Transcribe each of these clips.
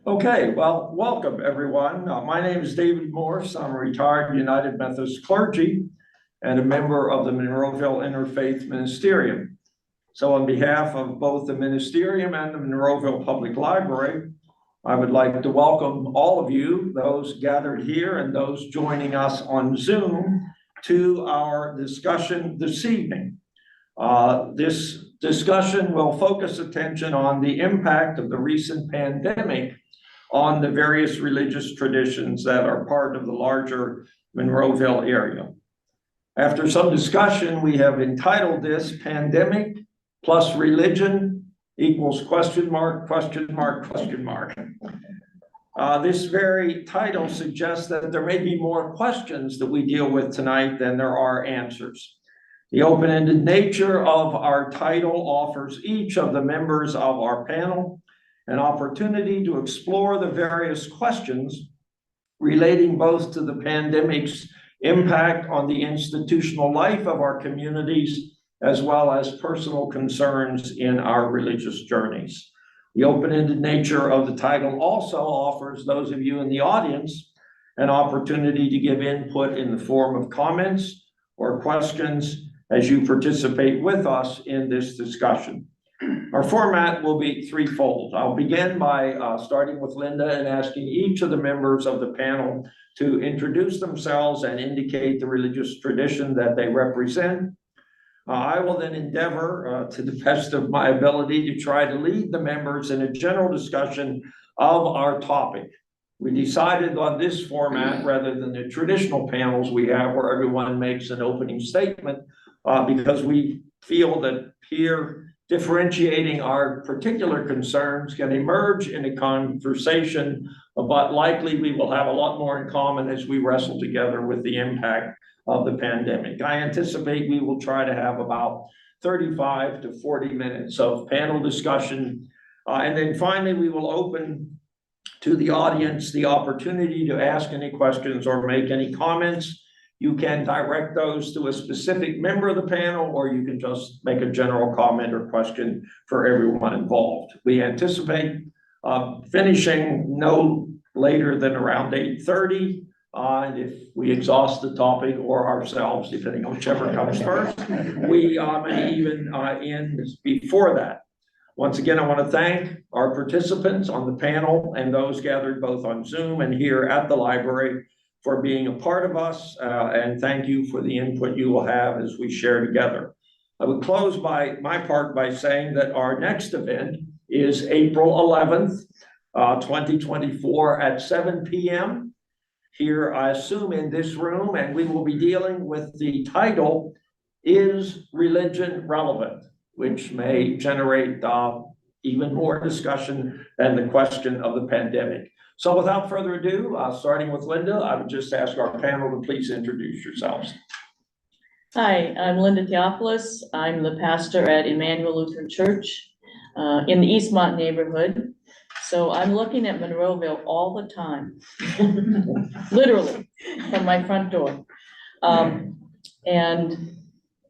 Okay, well, welcome everyone. My name is David Morse. I'm a retired United Methodist clergy and a member of the Monroeville Interfaith Ministerium. So on behalf of both the Ministerium and the Monroeville Public Library, I would like to welcome all of you, those gathered here and those joining us on Zoom, to our discussion this evening. This discussion will focus attention on the impact of the recent pandemic on the various religious traditions that are part of the larger Monroeville area. After some discussion, we have entitled this "Pandemic plus Religion equals question mark, question mark, question mark." This very title suggests that there may be more questions that we deal with tonight than there are answers. The open-ended nature of our title offers each of the members of our panel an opportunity to explore the various questions relating both to the pandemic's impact on the institutional life of our communities, as well as personal concerns in our religious journeys. The open-ended nature of the title also offers those of you in the audience an opportunity to give input in the form of comments or questions as you participate with us in this discussion. Our format will be threefold. I'll begin by starting with Linda and asking each of the members of the panel to introduce themselves and indicate the religious tradition that they represent. I will then endeavor, to the best of my ability, to try to lead the members in a general discussion of our topic. We decided on this format rather than the traditional panels we have where everyone makes an opening statement because we feel that here differentiating our particular concerns can emerge in a conversation, but likely we will have a lot more in common as we wrestle together with the impact of the pandemic. I anticipate we will try to have about 35 to 40 minutes of panel discussion. And then finally, we will open to the audience the opportunity to ask any questions or make any comments. You can direct those to a specific member of the panel, or you can just make a general comment or question for everyone involved. We anticipate finishing no later than around 8:30. And if we exhaust the topic or ourselves, depending on whichever comes first, we may even end before that. Once again, I want to thank our participants on the panel and those gathered both on Zoom and here at the library for being a part of us, and thank you for the input you will have as we share together. I would close my part by saying that our next event is April 11th, 2024 at 7 p.m. here, I assume, in this room, and we will be dealing with the title, "Is Religion Relevant?" which may generate even more discussion than the question of the pandemic. So without further ado, starting with Linda, I would just ask our panel to please introduce yourselves. Hi, I'm Linda Theophilus. I'm the pastor at Emmanuel Lutheran Church in the Eastmont neighborhood. So I'm looking at Monroeville all the time, literally from my front door. And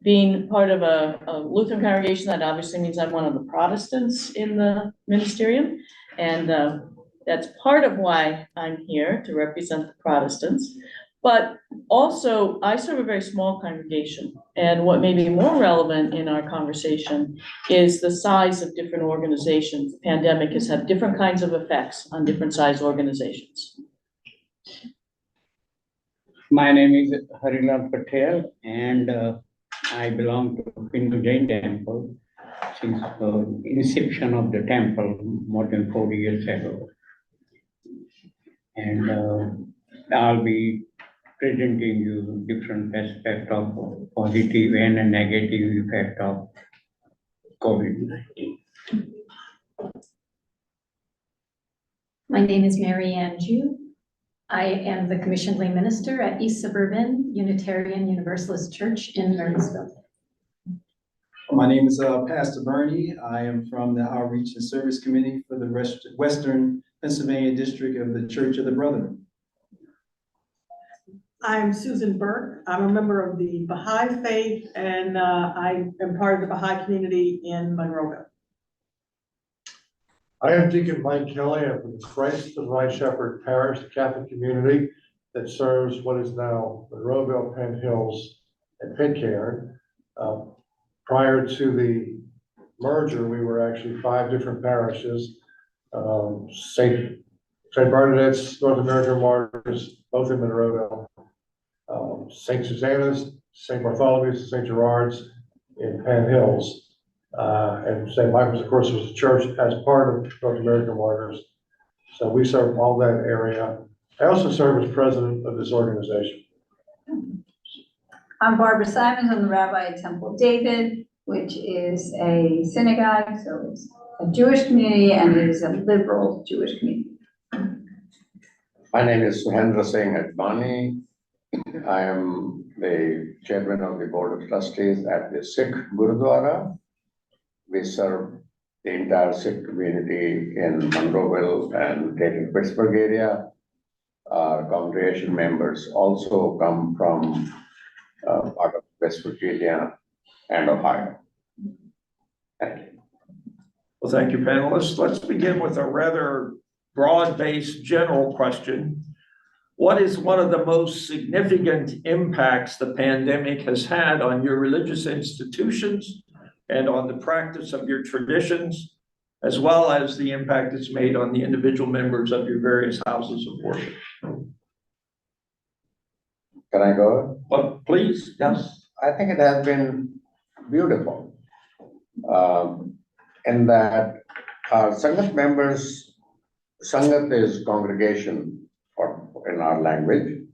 being part of a Lutheran congregation, that obviously means I'm one of the Protestants in the ministerium. And that's part of why I'm here, to represent the Protestants. But also, I serve a very small congregation. And what may be more relevant in our conversation is the size of different organizations. The pandemic has had different kinds of effects on different size organizations. My name is Harilal Patel, and I belong to Hindu Jain Temple since the inception of the temple more than 40 years ago. And I'll be presenting you different aspects of positive and a negative effect of COVID-19. My name is Mary Ann Jew. I am the commissioned lay minister at East Suburban Unitarian Universalist Church in Marysville. My name is Pastor Bernie. I am from the Outreach and Service Committee for the Western Pennsylvania District of the Church of the Brethren. I'm Susan Burke. I'm a member of the Baha'i faith, and I am part of the Baha'i community in Monroeville. I am Deacon Mike Kelly. I'm from the Christ the Divine Shepherd Parish, the Catholic community that serves what is now Monroeville, Penn Hills, and Pitcairn. Prior to the merger, we were actually 5 different parishes. St. Bernadette's, North American Martyrs, both in Monroeville. St. Susanna's, St. Bartholomew's, St. Gerard's in Penn Hills. And St. Michael's, of course, was a church as part of North American Martyrs. So we serve all that area. I also serve as president of this organization. I'm Barbara Simons. I'm the rabbi at Temple David, which is a synagogue, so it's a Jewish community and it is a liberal Jewish community. My name is Suhendra Singh Advani. I am the chairman of the board of trustees at the Sikh Gurudwara. We serve the entire Sikh community in Monroeville and Greater Pittsburgh area. Our congregation members also come from part of West Virginia and Ohio. Thank you. Well, thank you, panelists. Let's begin with a rather broad-based general question. What is one of the most significant impacts the pandemic has had on your religious institutions and on the practice of your traditions, as well as the impact it's made on the individual members of your various houses of worship? Can I go? Well, please, yes. I think it has been beautiful. In that our Sangat members, Sangat is congregation or in our language.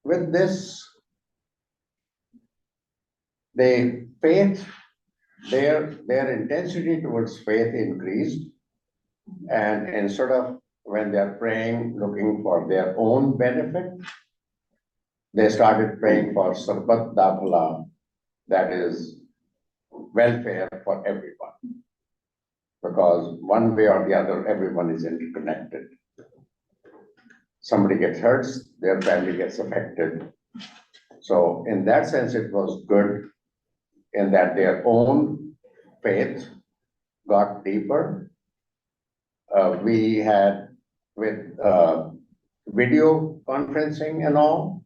With this, the faith, their intensity towards faith increased. And instead of when they're praying, looking for their own benefit, they started praying for Sarbat Dabhala, that is welfare for everyone. Because one way or the other, everyone is interconnected. Somebody gets hurt, their family gets affected. So in that sense, it was good in that their own faith got deeper. We had with video conferencing and all,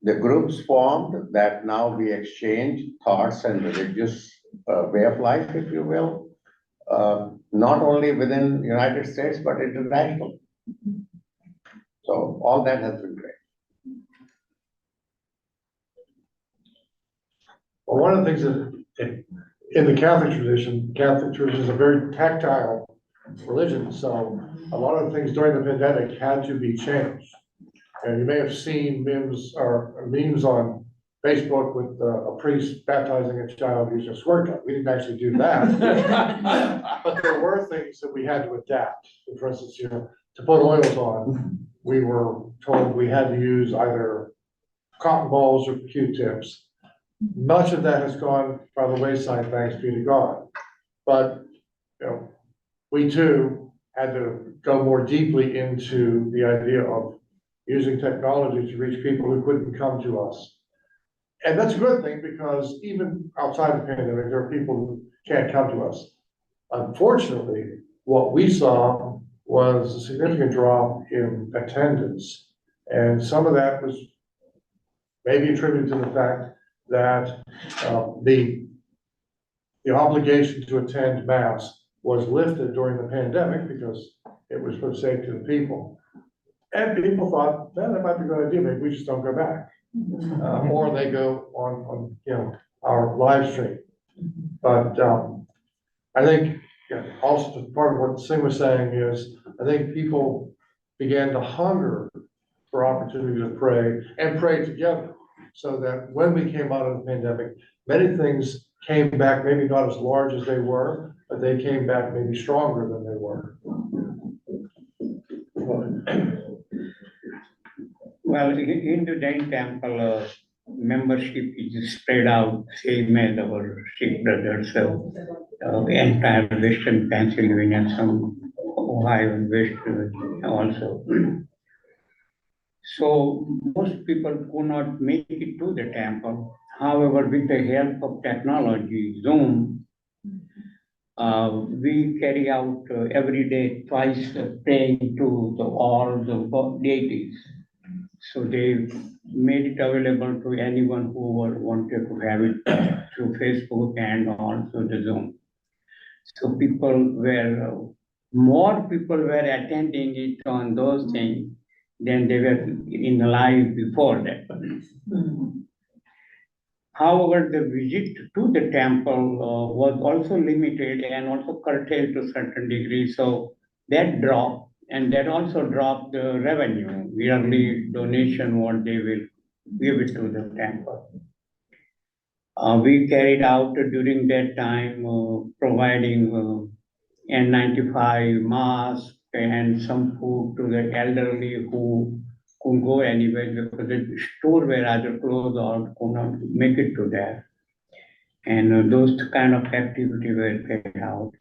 the groups formed that now we exchange thoughts and religious way of life, if you will, not only within the United States, but international. So all that has been great. Well, one of the things that in the Catholic tradition is a very tactile religion. So a lot of the things during the pandemic had to be changed. And you may have seen memes on Facebook with a priest baptizing a child using a squirt gun. We didn't actually do that. But there were things that we had to adapt. For instance, to put oils on, we were told we had to use either cotton balls or Q-tips. Much of that has gone by the wayside, thanks be to God. But we too had to go more deeply into the idea of using technology to reach people who couldn't come to us. And that's a good thing, because even outside the pandemic, there are people who can't come to us. Unfortunately, what we saw was a significant drop in attendance. And some of that was maybe attributed to the fact that the obligation to attend Mass was lifted during the pandemic because it was for the safety of the people. And people thought, well, that might be a good idea, maybe we just don't go back. Or they go on our live stream. But I think also part of what Singh was saying is, I think people began to hunger for opportunity to pray and pray together. So that when we came out of the pandemic, many things came back, maybe not as large as they were, but they came back maybe stronger than they were. Well, in the Jain temple, membership is spread out, same as our Sikh brothers, the entire Western Pennsylvania, some Ohio and West Virginia also. So most people could not make it to the temple. However, with the help of technology, Zoom, We carry out every day twice praying to all the deities. So they made it available to anyone who wanted to have it through Facebook and also the Zoom. So more people were attending it on those things than they were in the live before that. However, the visit to the temple was also limited and also curtailed to a certain degree. So that dropped, and that also dropped the revenue, yearly donation, what they will give it to the temple. We carried out during that time providing N95 mask and some food to the elderly who couldn't go anywhere because the store were either closed or could not make it to there. And those kind of activity were carried out.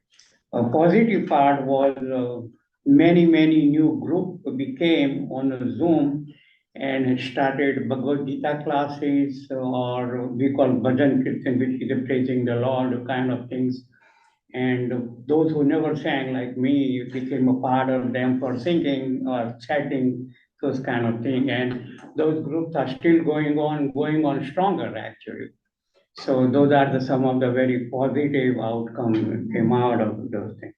A positive part was many new group became on a Zoom and started Bhagavad Gita classes or we call Bhajan Kirtan, which is praising the Lord kind of things. And those who never sang like me became a part of them for singing or chatting, those kind of thing. And those groups are still going on stronger actually. So those are some of the very positive outcomes came out of those things.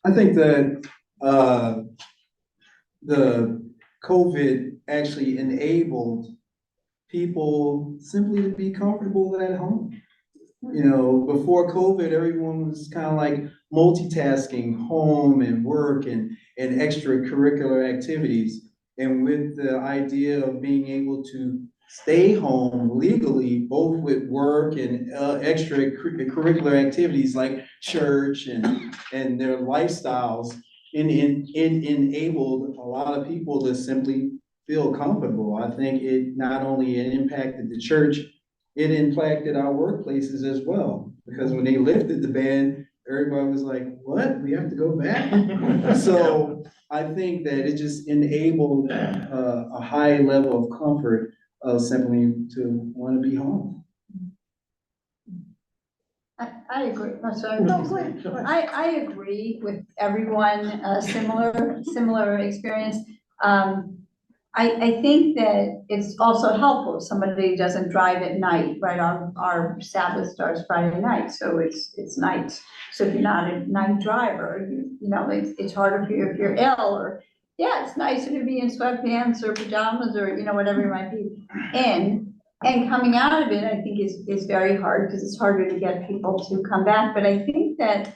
I think that, the COVID actually enabled people simply to be comfortable at home. You know, before COVID, everyone was kind of like multitasking home and work and extracurricular activities. And with the idea of being able to stay home legally, both with work and extracurricular activities like church and their lifestyles, it enabled a lot of people to simply feel comfortable. I think it not only impacted the church, it impacted our workplaces as well. Because when they lifted the ban, everybody was like, what? We have to go back? So I think that it just enabled a high level of comfort of simply to want to be home. I agree, I'm sorry, no, go ahead. I agree with everyone, similar experience. I think that it's also helpful if somebody doesn't drive at night, right? Our Sabbath starts Friday night, so it's night. So if you're not a night driver, you know, it's harder for you if you're ill or, yeah, it's nicer to be in sweatpants or pajamas or, you know, whatever you might be in. And coming out of it, I think is very hard because it's harder to get people to come back. But I think that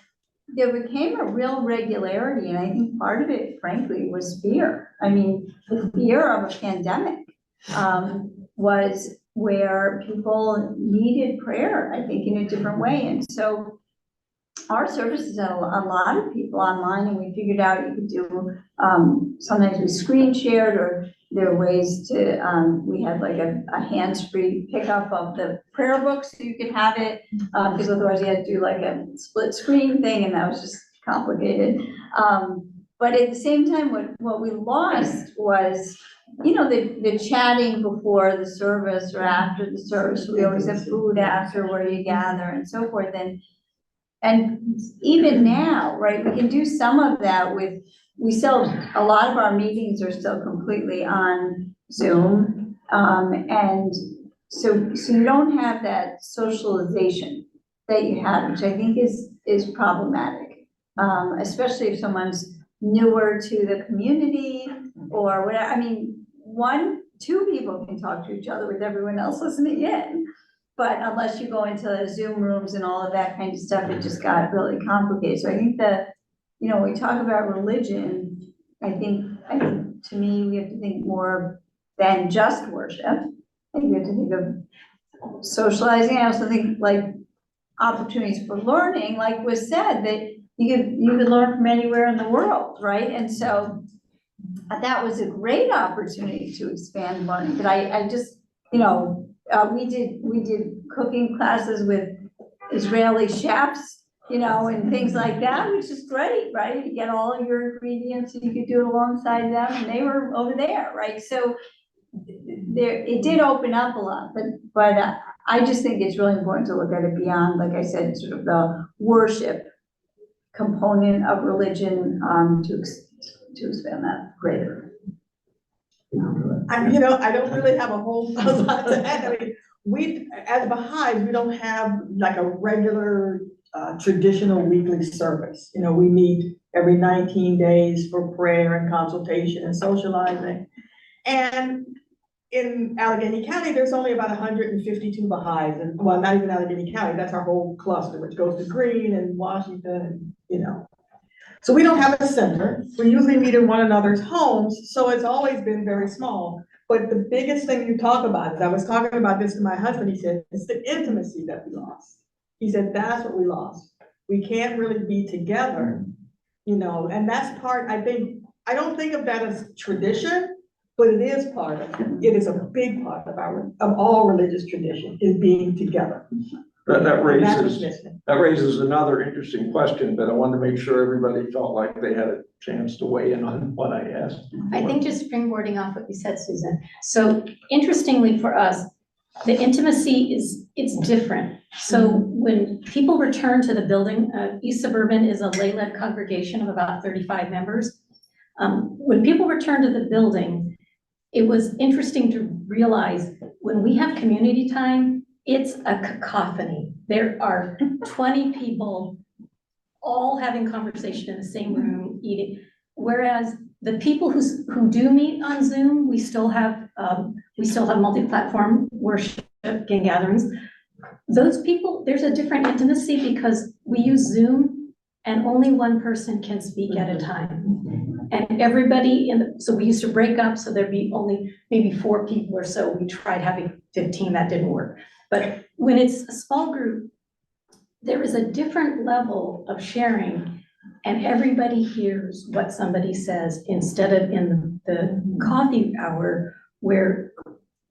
there became a real regularity, and I think part of it, frankly, was fear. I mean, the fear of a pandemic was where people needed prayer, I think, in a different way. And so our services had a lot of people online, and we figured out you could do, sometimes we screen shared, or there are ways to, we had like a hands-free pickup of the prayer book so you could have it, because otherwise you had to do like a split screen thing, and that was just complicated. But at the same time, what we lost was, you know, the chatting before the service or after the service. We always have food after where you gather and so forth. And even now, right, we can do some of that a lot of our meetings are still completely on Zoom. And so you don't have that socialization that you have, which I think is problematic. Especially if someone's newer to the community or whatever. I mean, two people can talk to each other with everyone else listening in. But unless you go into Zoom rooms and all of that kind of stuff, it just got really complicated. So I think that, you know, when we talk about religion, I think to me, we have to think more than just worship. I think we have to think of socializing. I also think like opportunities for learning, like was said, that you could learn from anywhere in the world, right? And so that was a great opportunity to expand learning. But I just, you know, we did cooking classes with Israeli chefs, you know, and things like that, which is great, right? You get all of your ingredients and you could do it alongside them, and they were over there, right? So it did open up a lot, but I just think it's really important to look at it beyond, like I said, sort of the worship component of religion, to expand that greater. I don't really have a whole lot to add. I mean, we, as Baha'is, we don't have like a regular, traditional weekly service. We meet every 19 days for prayer and consultation and socializing. And in Allegheny County, there's only about 152 Baha'is, and well, not even Allegheny County, that's our whole cluster, which goes to Greene and Washington, and. So we don't have a center. We usually meet in one another's homes, so it's always been very small. But the biggest thing you talk about is, I was talking about this to my husband, he said, it's the intimacy that we lost. He said, that's what we lost. We can't really be together, and that's part, I don't think of that as tradition, but it is part of it. It is a big part of all religious tradition, is being together. That And that's what's raises, missing. that raises another interesting question, but I wanted to make sure everybody felt like they had a chance to weigh in on what I asked. I think just springboarding off what you said, Susan. So interestingly for us, the intimacy it's different. So when people return to the building, East Suburban is a lay-led congregation of about 35 members. When people return to the building, it was interesting to realize when we have community time, it's a cacophony. There are 20 people all having conversation in the same room, eating. Whereas the people who do meet on Zoom, we still have multi-platform worship and gatherings. Those people, there's a different intimacy because we use Zoom and only one person can speak at a time. And everybody so we used to break up, so there'd be only maybe 4 people or so. We tried having 15, that didn't work. But when it's a small group, there is a different level of sharing, and everybody hears what somebody says instead of in the coffee hour where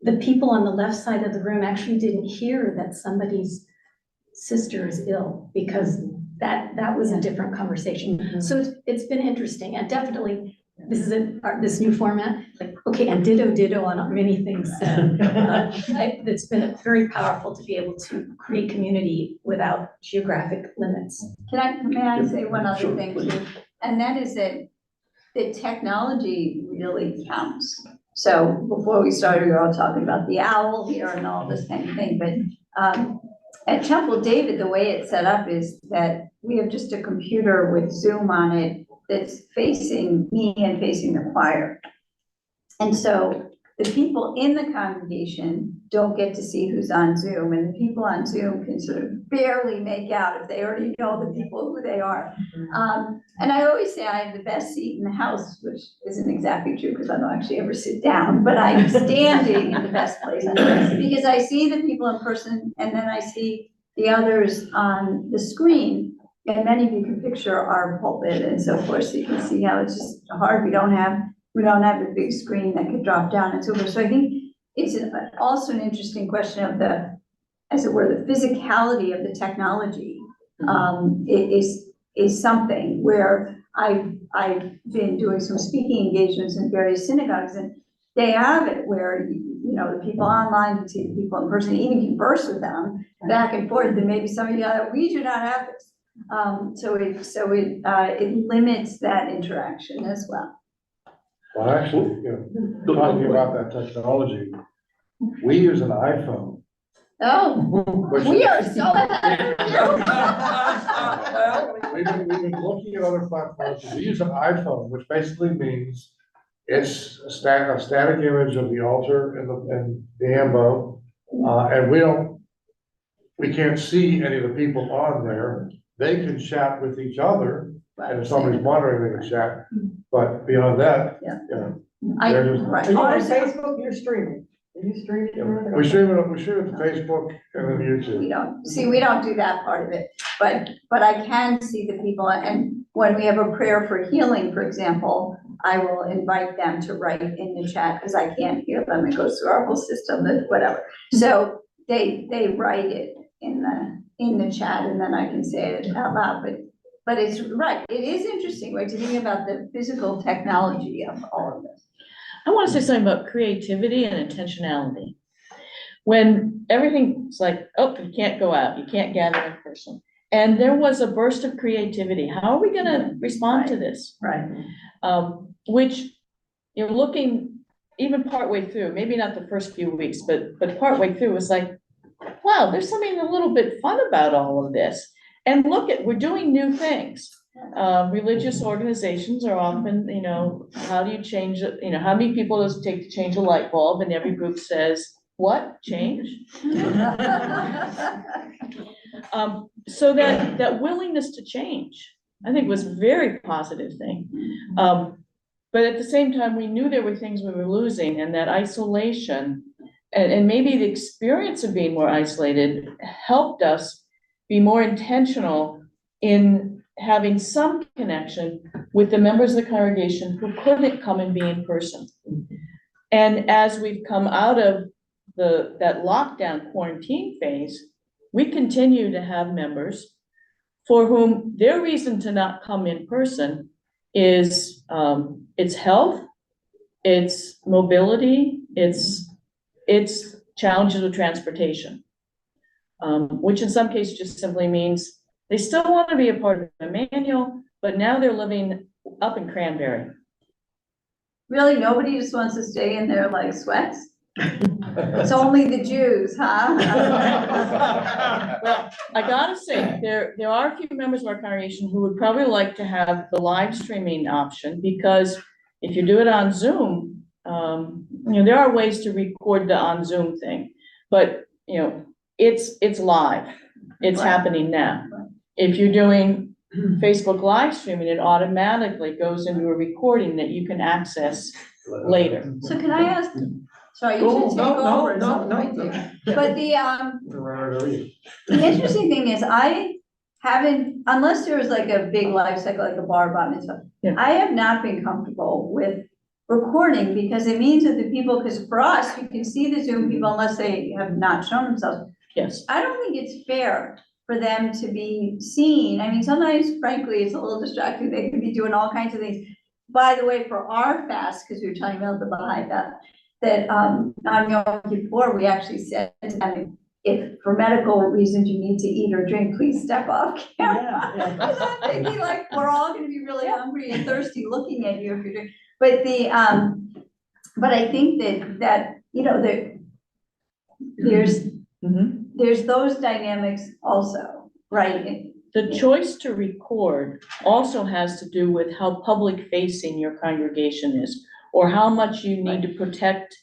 the people on the left side of the room actually didn't hear that somebody's sister is ill, because that was a different conversation. So it's been interesting, and definitely this is this new format, like, okay, and ditto on many things said. It's been very powerful to be able to create community without geographic limits. May I say one other thing too? And that is that the technology really counts. So before we started, we were all talking about the owl here and all this kind of thing, but at Temple David, the way it's set up is that we have just a computer with Zoom on it that's facing me and facing the choir. And so the people in the congregation don't get to see who's on Zoom, and the people on Zoom can sort of barely make out if they already know the people who they are. And I always say I have the best seat in the house, which isn't exactly true because I don't actually ever sit down, but I'm standing in the best place because I see the people in person and then I see the others on the screen. And many of you can picture our pulpit and so forth, so you can see how it's just hard. We don't have a big screen that could drop down and so forth. So I think it's also an interesting question of as it were, the physicality of the technology is something where I've been doing some speaking engagements in various synagogues, and they have it where the people online can see the people in person, even converse with them back and forth. And maybe some of you we do not have this. So it limits that interaction as well. Well, actually, talking about that technology, we use an iPhone. Oh, which- we are so ahead of you. We've been looking at other platforms. We use an iPhone, which basically means it's a static image of the altar and the ambo. And we can't see any of the people on there. They can chat with each other, and if somebody's monitoring, they can chat. But beyond that, Right. On Facebook, you're streaming. Are you streaming? we stream it to Facebook and then YouTube. We don't do that part of it, but I can see the people, and when we have a prayer for healing, for example, I will invite them to write in the chat because I can't hear them. It goes through our whole system, whatever. So they write it in the chat, and then I can say it out loud. But it's right. It is interesting, right, to think about the physical technology of all of this. I want to say something about creativity and intentionality. when everything's like, oh, you can't go out, you can't gather in person. And there was a burst of creativity. How are we gonna respond to this? Right. Which you're looking even partway through, maybe not the first few weeks, but partway through was like, wow, there's something a little bit fun about all of this. And look at, we're doing new things. Religious organizations are often, how do you change it? How many people does it take to change a light bulb? And every group says, what, change? So that willingness to change, I think, was a very positive thing. But at the same time, we knew there were things we were losing, and that isolation and maybe the experience of being more isolated helped us be more intentional in having some connection with the members of the congregation who couldn't come and be in person. And as we've come out of that lockdown quarantine phase, we continue to have members for whom their reason to not come in person is it's health, it's mobility, it's challenges with transportation, which in some cases just simply means they still want to be a part of the manual, but now they're living up in Cranberry. Really, nobody just wants to stay in their like sweats? It's only the Jews, huh? Well, I gotta say, there are a few members of our congregation who would probably like to have the live streaming option, because if you do it on Zoom, there are ways to record the on Zoom thing, but it's live. It's Right. happening now. If you're doing Facebook live streaming, it automatically goes into a recording that you can access later. So can I ask, sorry, you should take over at some point too. But the interesting thing is I haven't, unless there was like a big life cycle, like a bar mitzvah, Yeah. I have not been comfortable with recording, because it means that the people, because for us, you can see the Zoom people unless they have not shown themselves. Yes. I don't think it's fair for them to be seen. I mean, sometimes frankly, it's a little distracting. They could be doing all kinds of things. By the way, for our fast, because we were talking about the Baha'i fast, that on Yom Kippur, we actually said to them, if for medical reasons you need to eat or drink, please step off camera. Because I'm thinking like, we're all gonna be really hungry and thirsty looking at you if you're drinking. But I think that there's those dynamics also, right? The choice to record also has to do with how public facing your congregation is, or how much you need to protect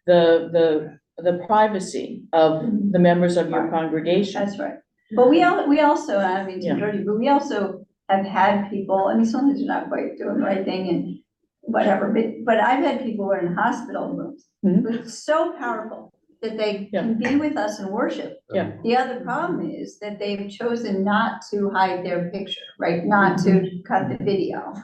the privacy of the members of your congregation. That's right. But we also, I mean, Yeah. but we also have had people, I mean, sometimes you're not quite doing the right thing and whatever, but I've had people who are in hospital rooms. Mhm. It's so powerful that they can be with us and worship. Yeah. The other problem is that they've chosen not to hide their picture, right? Not to cut the video,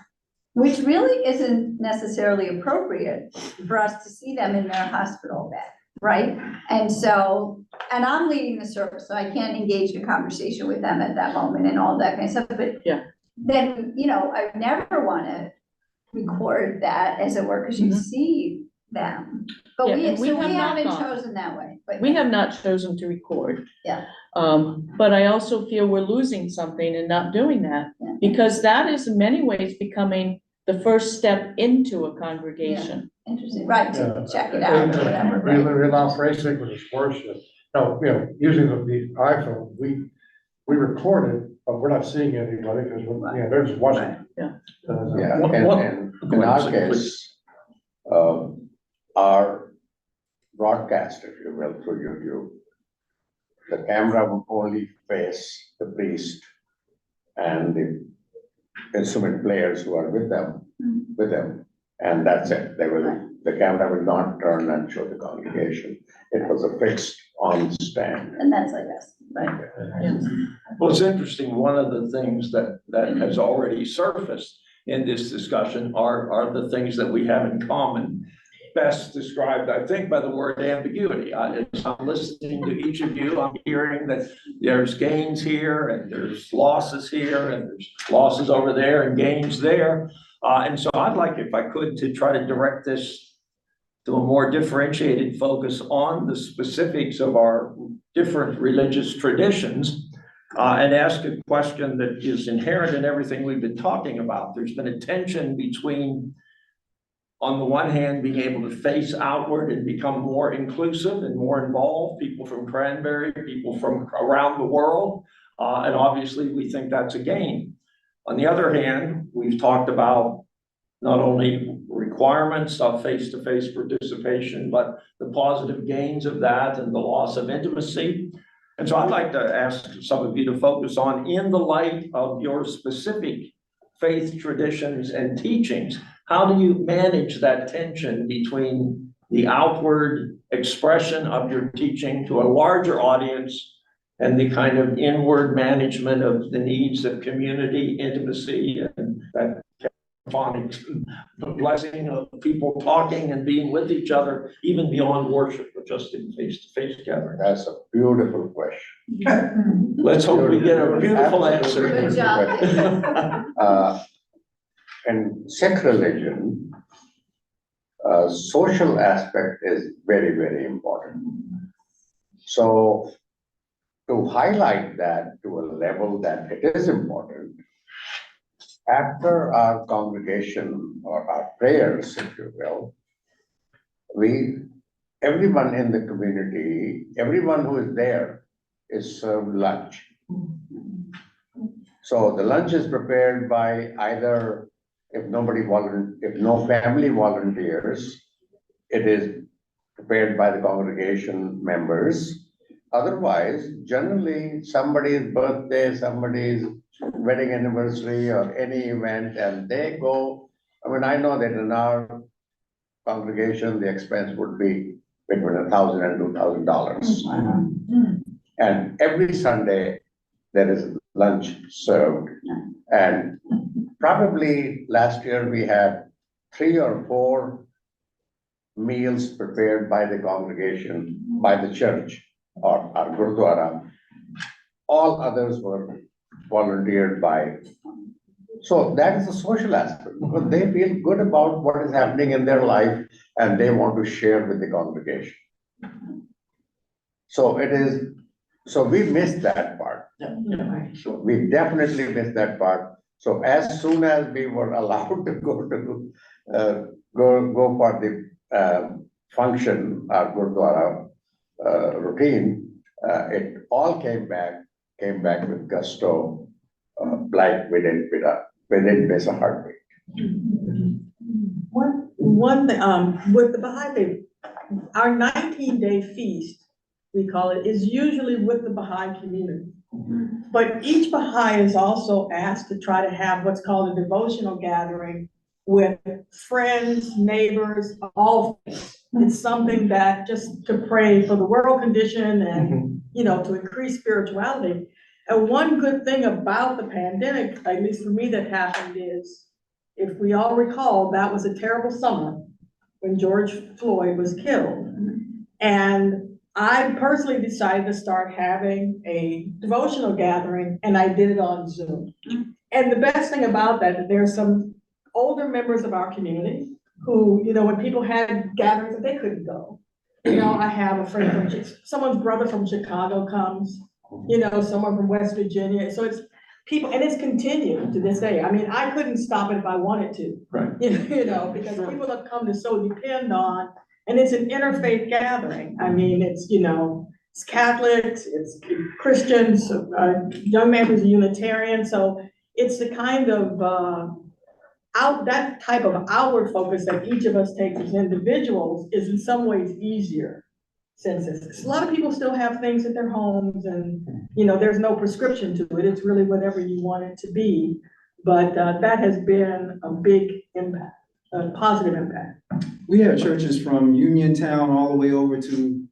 which really isn't necessarily appropriate for us to see them in their hospital bed, right? And so, and I'm leading the service, so I can't engage in conversation with them at that moment and all that kind of stuff, but Yeah. then, I never wanna record that, as it were, because you Mhm. see them. But Yeah, we and we have not haven't gone. chosen that way, but. We have not chosen to record. Yeah. But I also feel we're losing something in not doing that, Yeah. because that is in many ways becoming the first step into a congregation. Interesting, right, to Yeah. check it out or whatever, We right? allow for asynchronous worship. No, using the iPhone, we record it, but we're not seeing anybody because they're just watching. Right. Yeah. Yeah, What- and go in ahead, our Sam, case, our broadcast, if you will, through YouTube, the camera will only face the priest and the instrument players who are with them, and that's it. The camera will not turn and show the congregation. It was a fixed on stand. And that's like us, right? Well, it's interesting, one of the things that has already surfaced in this discussion are the things that we have in common. Best described, I think, by the word ambiguity. As I'm listening to each of you, I'm hearing that there's gains here and there's losses here and there's losses over there and gains there. And so I'd like, if I could, to try to direct this to a more differentiated focus on the specifics of our different religious traditions, and ask a question that is inherent in everything we've been talking about. There's been a tension between, on the one hand, being able to face outward and become more inclusive and more involved, people from Cranberry, people from around the world, and obviously we think that's a gain. On the other hand, we've talked about not only requirements of face-to-face participation, but the positive gains of that and the loss of intimacy. And so I'd like to ask some of you to focus on, in the light of your specific faith traditions and teachings, how do you manage that tension between the outward expression of your teaching to a larger audience and the kind of inward management of the needs of community, intimacy, and that blessing of people talking and being with each other, even beyond worship, but just in face-to-face gathering? That's a beautiful question. Let's hope we get a beautiful answer. Good job. In Sikh religion, social aspect is very, very important. So to highlight that to a level that it is important, after our congregation or our prayers, if you will, everyone in the community, everyone who is there is served lunch. So the lunch is prepared by either, if no family volunteers, it is prepared by the congregation members. Otherwise, generally, somebody's birthday, somebody's wedding anniversary, or any event, and they go. I mean, I know that in our congregation, the expense would be between $1,000 and $2,000. And every Sunday, there is lunch served. And probably last year, we had 3 or 4 meals prepared by the congregation, by the church, or our Gurdwara. All others were volunteered by. So that is a social aspect, because they feel good about what is happening in their life and they want to share with the congregation. So we missed that part. So we definitely missed that part. So as soon as we were allowed to go for the function, our Gurdwara routine, it all came back with gusto, like we didn't miss a heartbeat. One thing, with the Baha'i faith, our 19-day feast, we call it, is usually with the Baha'i community. But each Baha'i is also asked to try to have what's called a devotional gathering with friends, neighbors, all faiths. It's something that just to pray for the world condition and, to increase spirituality. And one good thing about the pandemic, at least for me, that happened is, if we all recall, that was a terrible summer when George Floyd was killed. And I personally decided to start having a devotional gathering, and I did it on Zoom. And the best thing about that, there's some older members of our community who, when people had gatherings that they couldn't go. I have a friend from, someone's brother from Chicago comes, someone from West Virginia. So it's people, and it's continued to this day. I mean, I couldn't stop it if I wanted to. Right. Because people have come to so depend on, and it's an interfaith gathering. I mean, it's Catholics, it's Christians, a young man who's a Unitarian. So it's the kind of that type of outward focus that each of us takes as individuals is in some ways easier, since a lot of people still have things at their homes, and there's no prescription to it. It's really whatever you want it to be. But that has been a big impact, a positive impact. We have churches from Uniontown all the way over to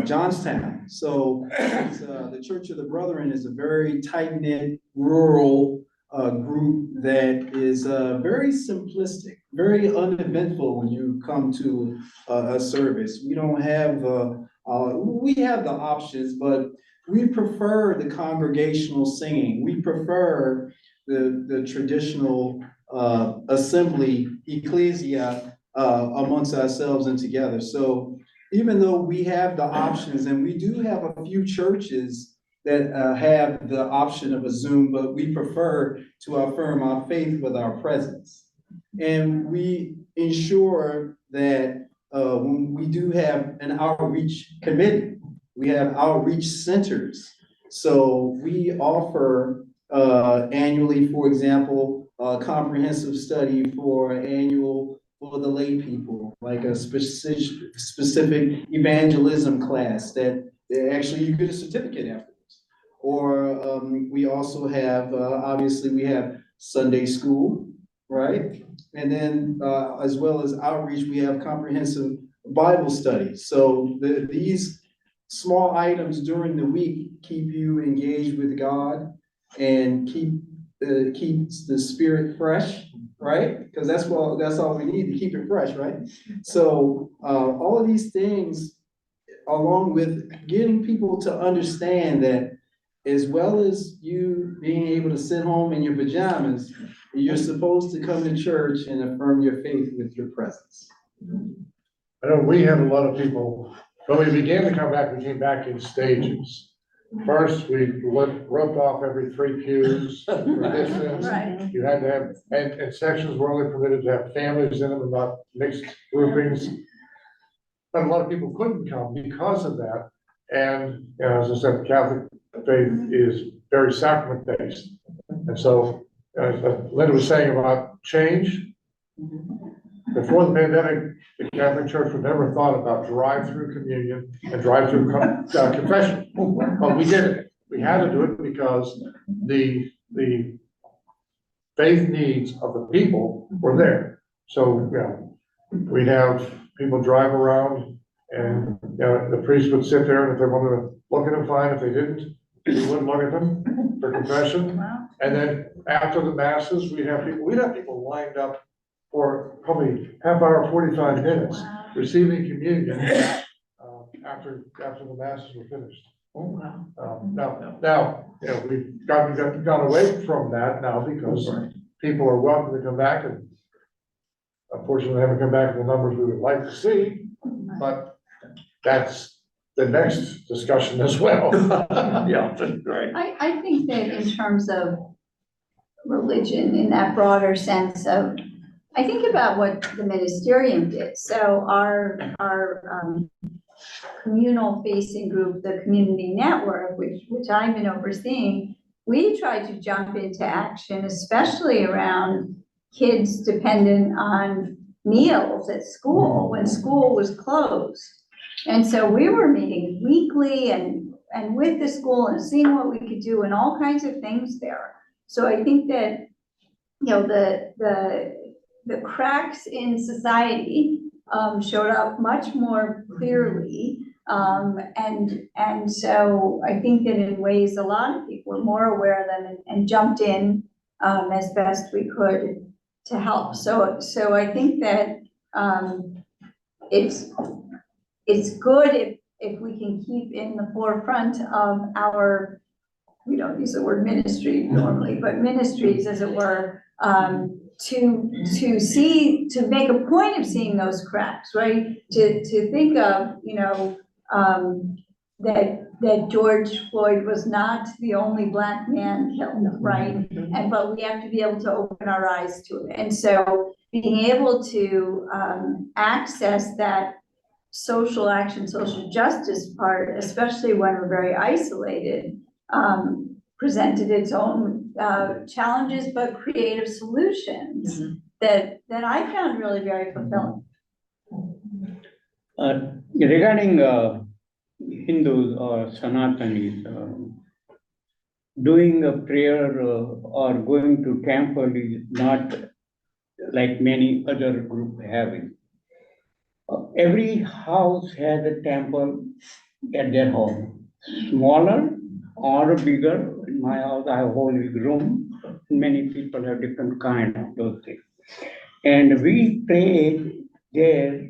Johnstown. So the Church of the Brethren is a very tight-knit, rural group that is very simplistic, very uneventful when you come to a service. We don't have we have the options, but we prefer the congregational singing. We prefer the traditional assembly, ecclesia amongst ourselves and together. So even though we have the options, and we do have a few churches that have the option of a Zoom, but we prefer to affirm our faith with our presence. And we ensure that when we do have an outreach committee, we have outreach centers. So we offer annually, for example, a comprehensive study for the lay people, like a specific evangelism class that actually you get a certificate afterwards. Or we also have, obviously, we have Sunday school, right? And then as well as outreach, we have comprehensive Bible studies. So these small items during the week keep you engaged with God and keeps the spirit fresh, right? Because that's all we need to keep it fresh, right? So all of these things, along with getting people to understand that as well as you being able to sit home in your pajamas, you're supposed to come to church and affirm your faith with your presence. I know we had a lot of people, when we began to come back, we came back in stages. First, we roped off every 3 pews for distance. Right. You had to have, and sections were only permitted to have families in them and not mixed groupings. But a lot of people couldn't come because of that. And, you know, as I said, Catholic faith is very sacrament-based. And so, as Linda was saying about change, before the pandemic, the Catholic Church would never thought about drive-through communion and drive-through confession. But we did it. We had to do it because the faith needs of the people were there. So, you know, we'd have people drive around and, you know, the priest would sit there, and if they wanted to look at them, fine. If they didn't, we wouldn't look at them for confession. Wow. And then after the masses, we'd have people lined up for probably half hour, 45 minutes, Wow. receiving communion after the masses were finished. Oh, wow. Now, you know, we've gone away from that now because people are welcome to come back, and unfortunately, they haven't come back in the numbers we would like to see, but that's the next discussion as well. Yeah, right. I think that in terms of religion, in that broader sense of, I think about what the ministerium did. So our communal facing group, the community network, which I've been overseeing, we tried to jump into action, especially around kids dependent on meals at school when school was closed. And so we were meeting weekly and with the school and seeing what we could do and all kinds of things there. So I think that, you know, the cracks in society showed up much more clearly. And so I think that in ways a lot of people were more aware of them and jumped in as best we could to help. So I think that it's good if we can keep in the forefront of our, we don't use the word ministry normally, but ministries, as it were, to make a point of seeing those cracks, right? To think of, you know, that George Floyd was not the only Black man killed, right? But we have to be able to open our eyes to it. And so being able to access that social action, social justice part, especially when we're very isolated, presented its own challenges, but creative solutions that I found really very fulfilling. Regarding Hindus or Sanatanis, doing a prayer or going to temple is not like many other groups having. Every house has a temple at their home, smaller or bigger. In my house, I have a whole big room. Many people have different kind of those things. And we pray there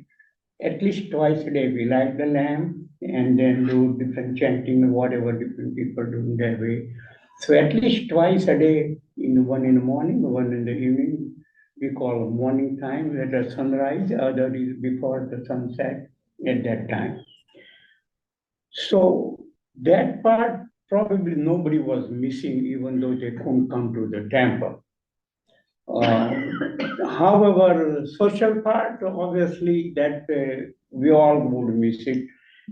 at least twice a day. We light the lamp and then do different chanting, whatever different people do in their way. So at least twice a day, one in the morning, one in the evening, we call morning time, at the sunrise, other is before the sunset at that time. So that part, probably nobody was missing, even though they couldn't come to the temple. However, social part, obviously, that we all would miss it.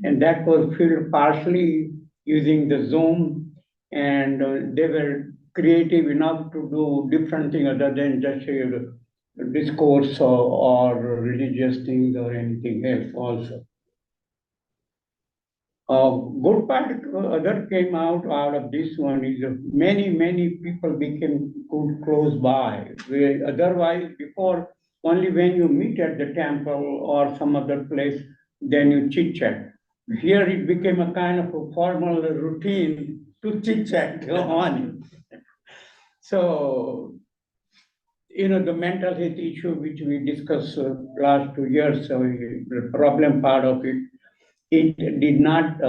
And that was filled partially using the Zoom, and they were creative enough to do different things other than just discourse or religious things or anything else also. Good part other came out of this one is many people became good close by. Where otherwise before, only when you meet at the temple or some other place, then you chit chat. Here it became a kind of a formal routine to chit chat on. So, the mental health issue which we discussed last 2 years, so the problem part of it, it did not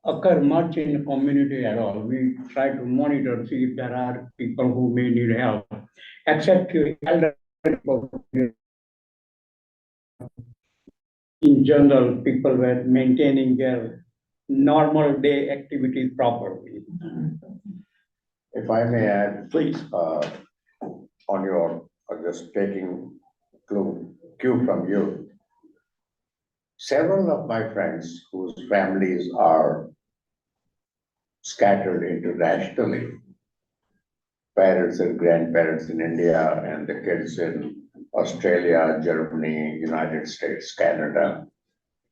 occur much in the community at all. We try to monitor, see if there are people who may need help, except elder people. In general, people were maintaining their normal day activities properly. If I may add, Please. on your, just taking cue from you. Several of my friends whose families are scattered internationally, parents and grandparents in India and the kids in Australia, Germany, United States, Canada.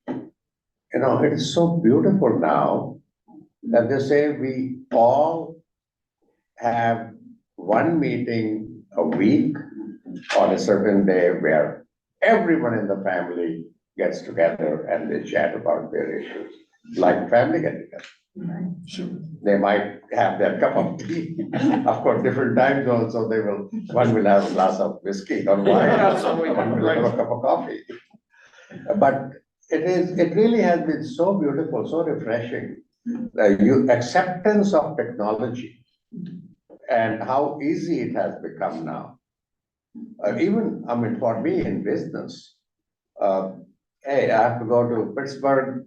It is so beautiful now that they say we all have one meeting a week on a certain day where everyone in the family gets together and they chat about their issues, like family get together. They might have their cup of tea, of course, different times also, one will have a glass of whiskey or wine, one will have a cup of coffee. But it really has been so beautiful, so refreshing, acceptance of technology and how easy it has become now. Even, for me in business, hey, I have to go to Pittsburgh.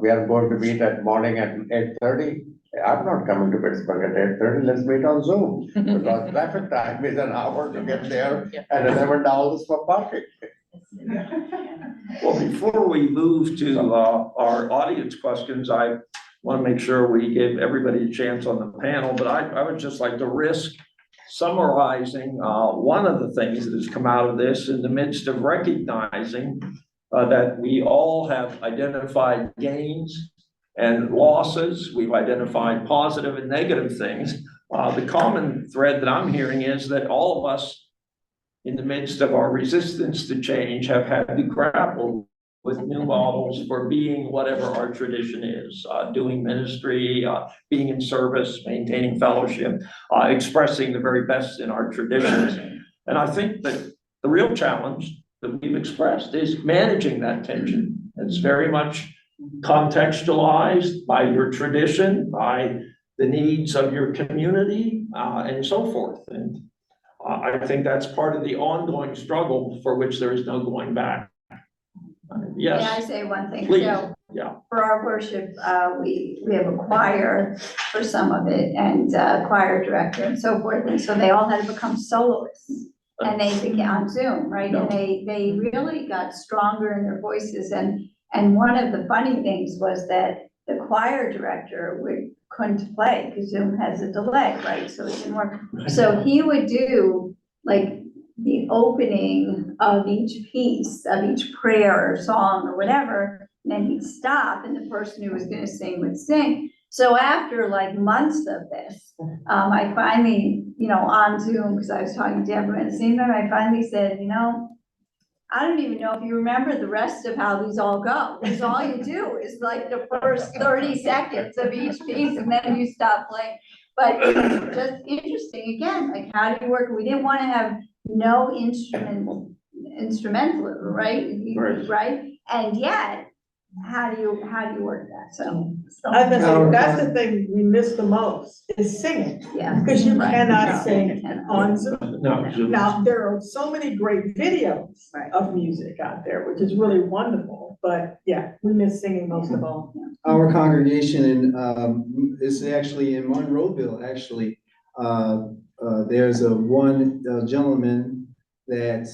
We are going to meet at morning at 8:30. I'm not coming to Pittsburgh at 8:30. Let's meet on Zoom because traffic time is an hour to get there and $11 for parking. Well, before we move to our audience questions, I want to make sure we give everybody a chance on the panel, but I would just like to risk summarizing one of the things that has come out of this in the midst of recognizing that we all have identified gains and losses. We've identified positive and negative things. The common thread that I'm hearing is that all of us in the midst of our resistance to change have had to grapple with new models for being whatever our tradition is, doing ministry, being in service, maintaining fellowship, expressing the very best in our traditions. And I think that the real challenge that we've expressed is managing that tension. It's very much contextualized by your tradition, by the needs of your community, and so forth. And I think that's part of the ongoing struggle for which there is no going back. Yes. May I say one thing? Please. So, Yeah. for our worship, we have a choir for some of it and choir director and so forth. And so they all had to become soloists and they began on Zoom, right? No. And they really got stronger in their voices. And one of the funny things was that the choir director couldn't play because Zoom has a delay, right? So it didn't work. So he would do like the opening of each piece, of each prayer or song or whatever, and then he'd stop and the person who was gonna sing would sing. So after like months of this, I finally, on Zoom, because I was talking to Deborah and seeing them, I finally said, I don't even know if you remember the rest of how these all go. Because all you do is like the first 30 seconds of each piece and then you stop playing. But it's just interesting, again, like how do you work? We didn't want to have no instrumental, right? Right. Right? And yet, how do you work that? So, I was gonna say, that's the thing we miss the most, is singing, yeah. because you Right. cannot No, sing you cannot. on Zoom. No, Zoom. Now, there are so many great videos Right. of music out there, which is really wonderful, but yeah, we miss singing most of all. Our congregation is actually in Monroeville, actually. There's one gentleman that,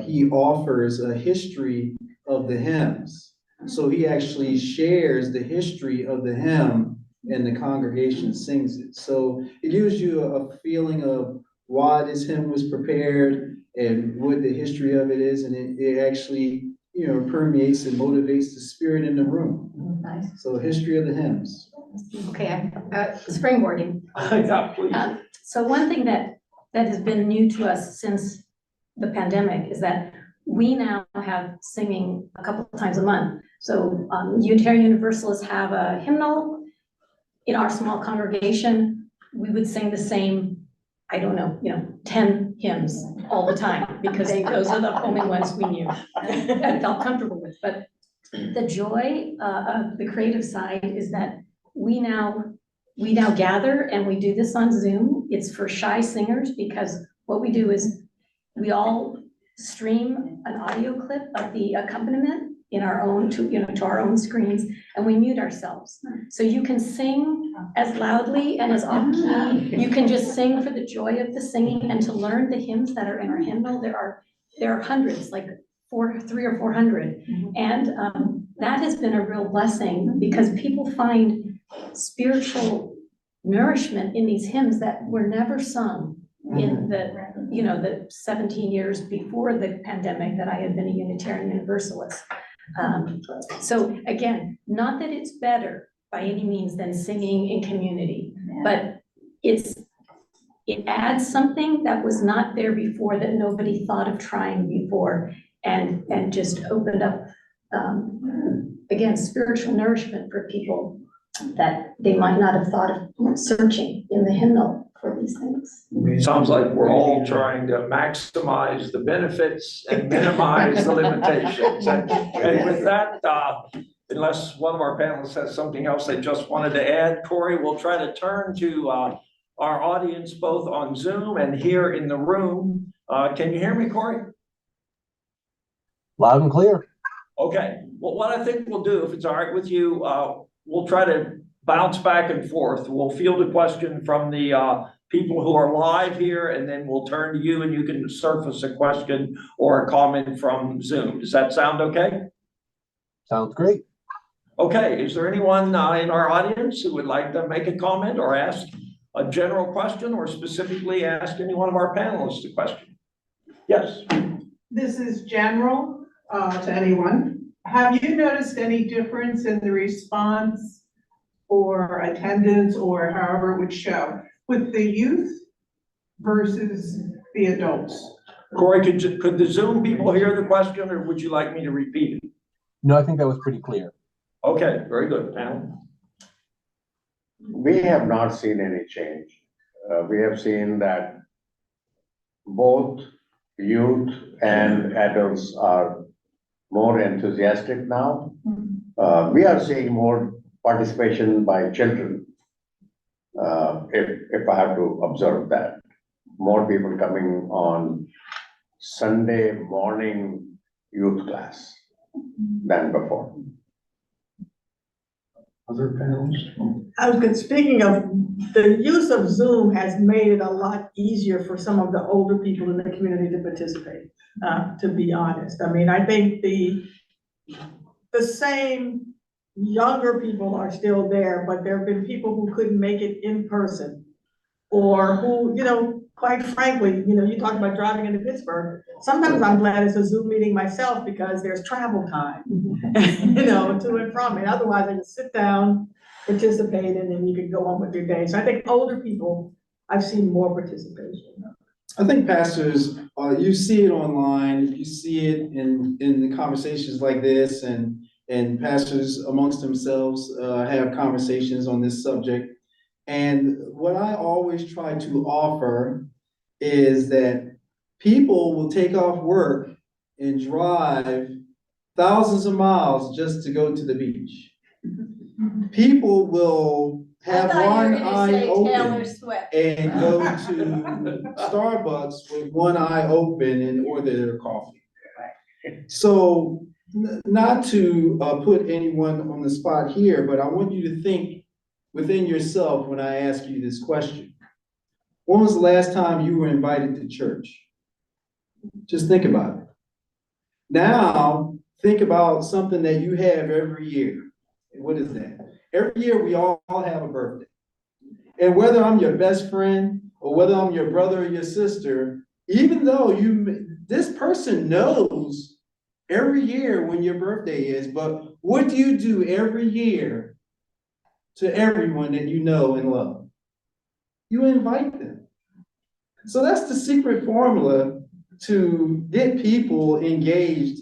he offers a history of the hymns. So he actually shares the history of the hymn and the congregation sings it. So it gives you a feeling of why this hymn was prepared and what the history of it is. And it actually, permeates and motivates the spirit in the room. Nice. So history of the hymns. Okay, springboarding. Yeah, please. So one thing that has been new to us since the pandemic is that we now have singing a couple of times a month. So Unitarian Universalists have a hymnal. In our small congregation, we would sing the same, I don't know, 10 hymns all the time, because those are the only ones we knew and felt comfortable with. But the joy of the creative side is that we now gather, and we do this on Zoom. It's for shy singers, because what we do is we all stream an audio clip of the accompaniment in our own, to our own screens, and we mute ourselves. So you can sing as loudly and as off key. You can just sing for the joy of the singing and to learn the hymns that are in our hymnal. There are hundreds, like 300 or 400. And that has been a real blessing, because people find spiritual nourishment in these hymns that were never sung in the 17 years before the pandemic that I had been a Unitarian Universalist. So again, not that it's better by any means than singing in community, but it adds something that was not there before, that nobody thought of trying before, and just opened up, again, spiritual nourishment for people that they might not have thought of searching in the hymnal for these things. Sounds like we're all trying to maximize the benefits and minimize the limitations. And with that, unless one of our panelists has something else they just wanted to add, Corey, we'll try to turn to our audience, both on Zoom and here in the room. Can you hear me, Corey? Loud and clear. Okay, well, what I think we'll do, if it's all right with you, we'll try to bounce back and forth. We'll field a question from the people who are live here, and then we'll turn to you and you can surface a question or a comment from Zoom. Does that sound okay? Sounds great. Okay, is there anyone in our audience who would like to make a comment or ask a general question, or specifically ask any one of our panelists a question? Yes. This is general to anyone. Have you noticed any difference in the response or attendance, or however it would show, with the youth versus the adults? Corey, could the Zoom people hear the question, or would you like me to repeat it? No, I think that was pretty clear. Okay, very good, panel. We have not seen any change. We have seen that both youth and adults are more enthusiastic now. We are seeing more participation by children. If I have to observe that, more people coming on Sunday morning youth class than before. Other panelists? Speaking of, the use of Zoom has made it a lot easier for some of the older people in the community to participate, to be honest. I mean, I think the same younger people are still there, but there have been people who couldn't make it in person, or who, quite frankly, you talk about driving into Pittsburgh. Sometimes I'm glad it's a Zoom meeting myself, because there's travel time, to and from it. Otherwise, I just sit down, participate, and then you can go on with your day. So I think older people, I've seen more participation. I think pastors, you see it online, you see it in the conversations like this, and pastors amongst themselves have conversations on this subject. And what I always try to offer is that people will take off work and drive thousands of miles just to go to the beach. People will have one eye open Swift. and go to Starbucks with one eye open and order their coffee. So, not to put anyone on the spot here, but I want you to think within yourself when I ask you this question. When was the last time you were invited to church? Just think about it. Now, think about something that you have every year. What is that? Every year we all have a birthday. And whether I'm your best friend or whether I'm your brother or your sister, even though this person knows every year when your birthday is, but what do you do every year to everyone that you know and love? You invite them. So that's the secret formula to get people engaged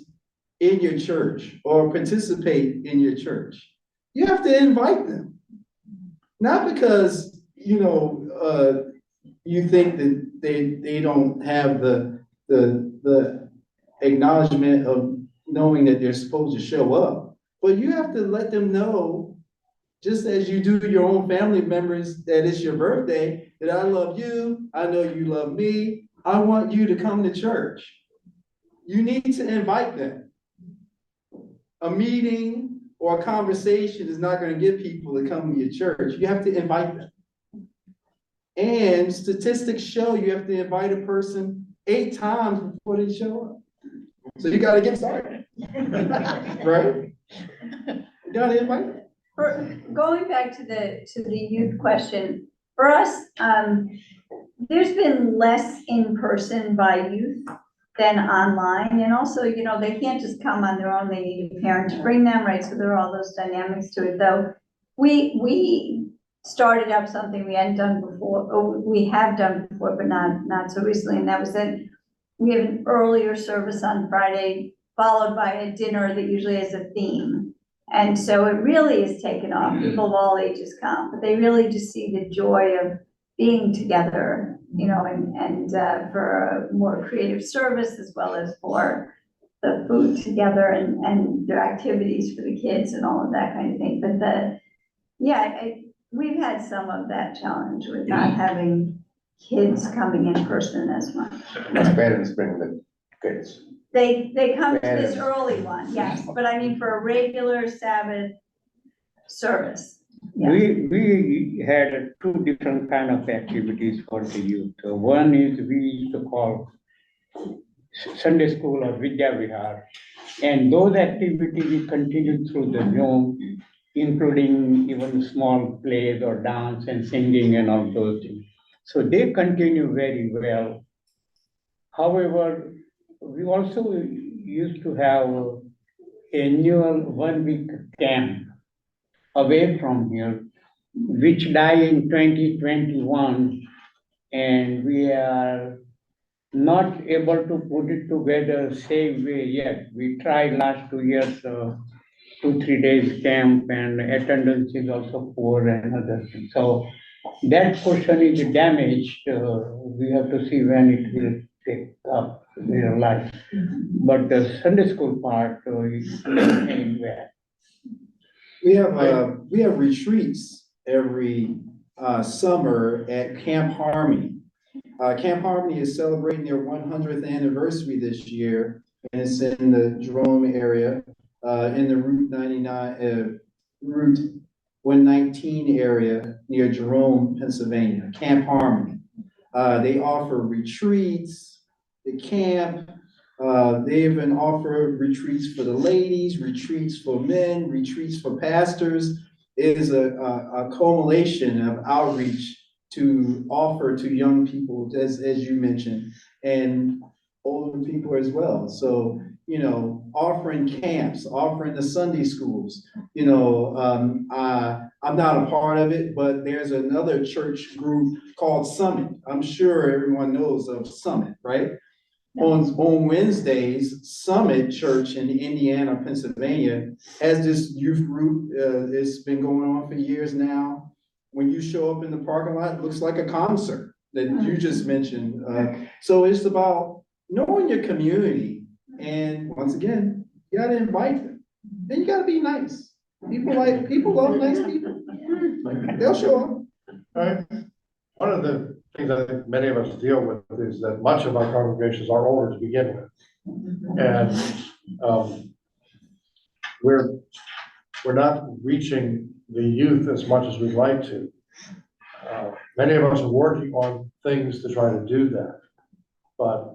in your church or participate in your church. You have to invite them. Not because, you think that they don't have the acknowledgement of knowing that they're supposed to show up, but you have to let them know, just as you do your own family members, that it's your birthday, that I love you, I know you love me, I want you to come to church. You need to invite them. A meeting or a conversation is not going to get people to come to your church. You have to invite them. And statistics show you have to invite a person 8 times before they show up. So you got to get started. Right? You got to invite them. Going back to the youth question, for us, there's been less in person by youth than online. And also, they can't just come on their own. They need a parent to bring them, right? So there are all those dynamics to it, though. We started up something we hadn't done before, or we have done before, but not so recently. And that was that we have an earlier service on Friday, followed by a dinner that usually has a theme. And so it really is taken off. People of all ages come, but they really just see the joy of being together, and for a more creative service, as well as for the food together and their activities for the kids and all of that kind of thing. But we've had some of that challenge with not having kids coming in person as much. As parents bring the kids. They come to this Parents. early one, yes, but I mean for a regular Sabbath service. Yeah. We had 2 different kind of activities for the youth. One is we used to call Sunday school or Vidya Vihar. And those activities we continued through the Zoom, including even small plays or dance and singing and all those things. So they continue very well. However, we also used to have annual 1-week camp away from here, which died in 2021, and we are not able to put it together same way yet. We tried last 2 years, 2-3 days camp, and attendance is also poor and other things. So that portion is damaged. We have to see when it will pick up their life. But the Sunday school part is maintained well. We have retreats every summer at Camp Harmony. Camp Harmony is celebrating their 100th anniversary this year, and it's in the Jerome area, in the Route 119 area near Jerome, Pennsylvania. Camp Harmony. They offer retreats, the camp. They even offer retreats for the ladies, retreats for men, retreats for pastors. It is a culmination of outreach to offer to young people, as you mentioned, and older people as well. So, offering camps, offering the Sunday schools. I'm not a part of it, but there's another church group called Summit. I'm sure everyone knows of Summit, right? On Wednesdays, Summit Church in Indiana, Pennsylvania, has this youth group. It's been going on for years now. When you show up in the parking lot, it looks like a concert that you just mentioned. So it's about knowing your community and, once again, You gotta invite them. Then you gotta be nice. People love nice people. They'll show up. Right? One of the things I think many of us deal with is that much of our congregations are older to begin with. And, we're not reaching the youth as much as we'd like to. Many of us are working on things to try to do that. But,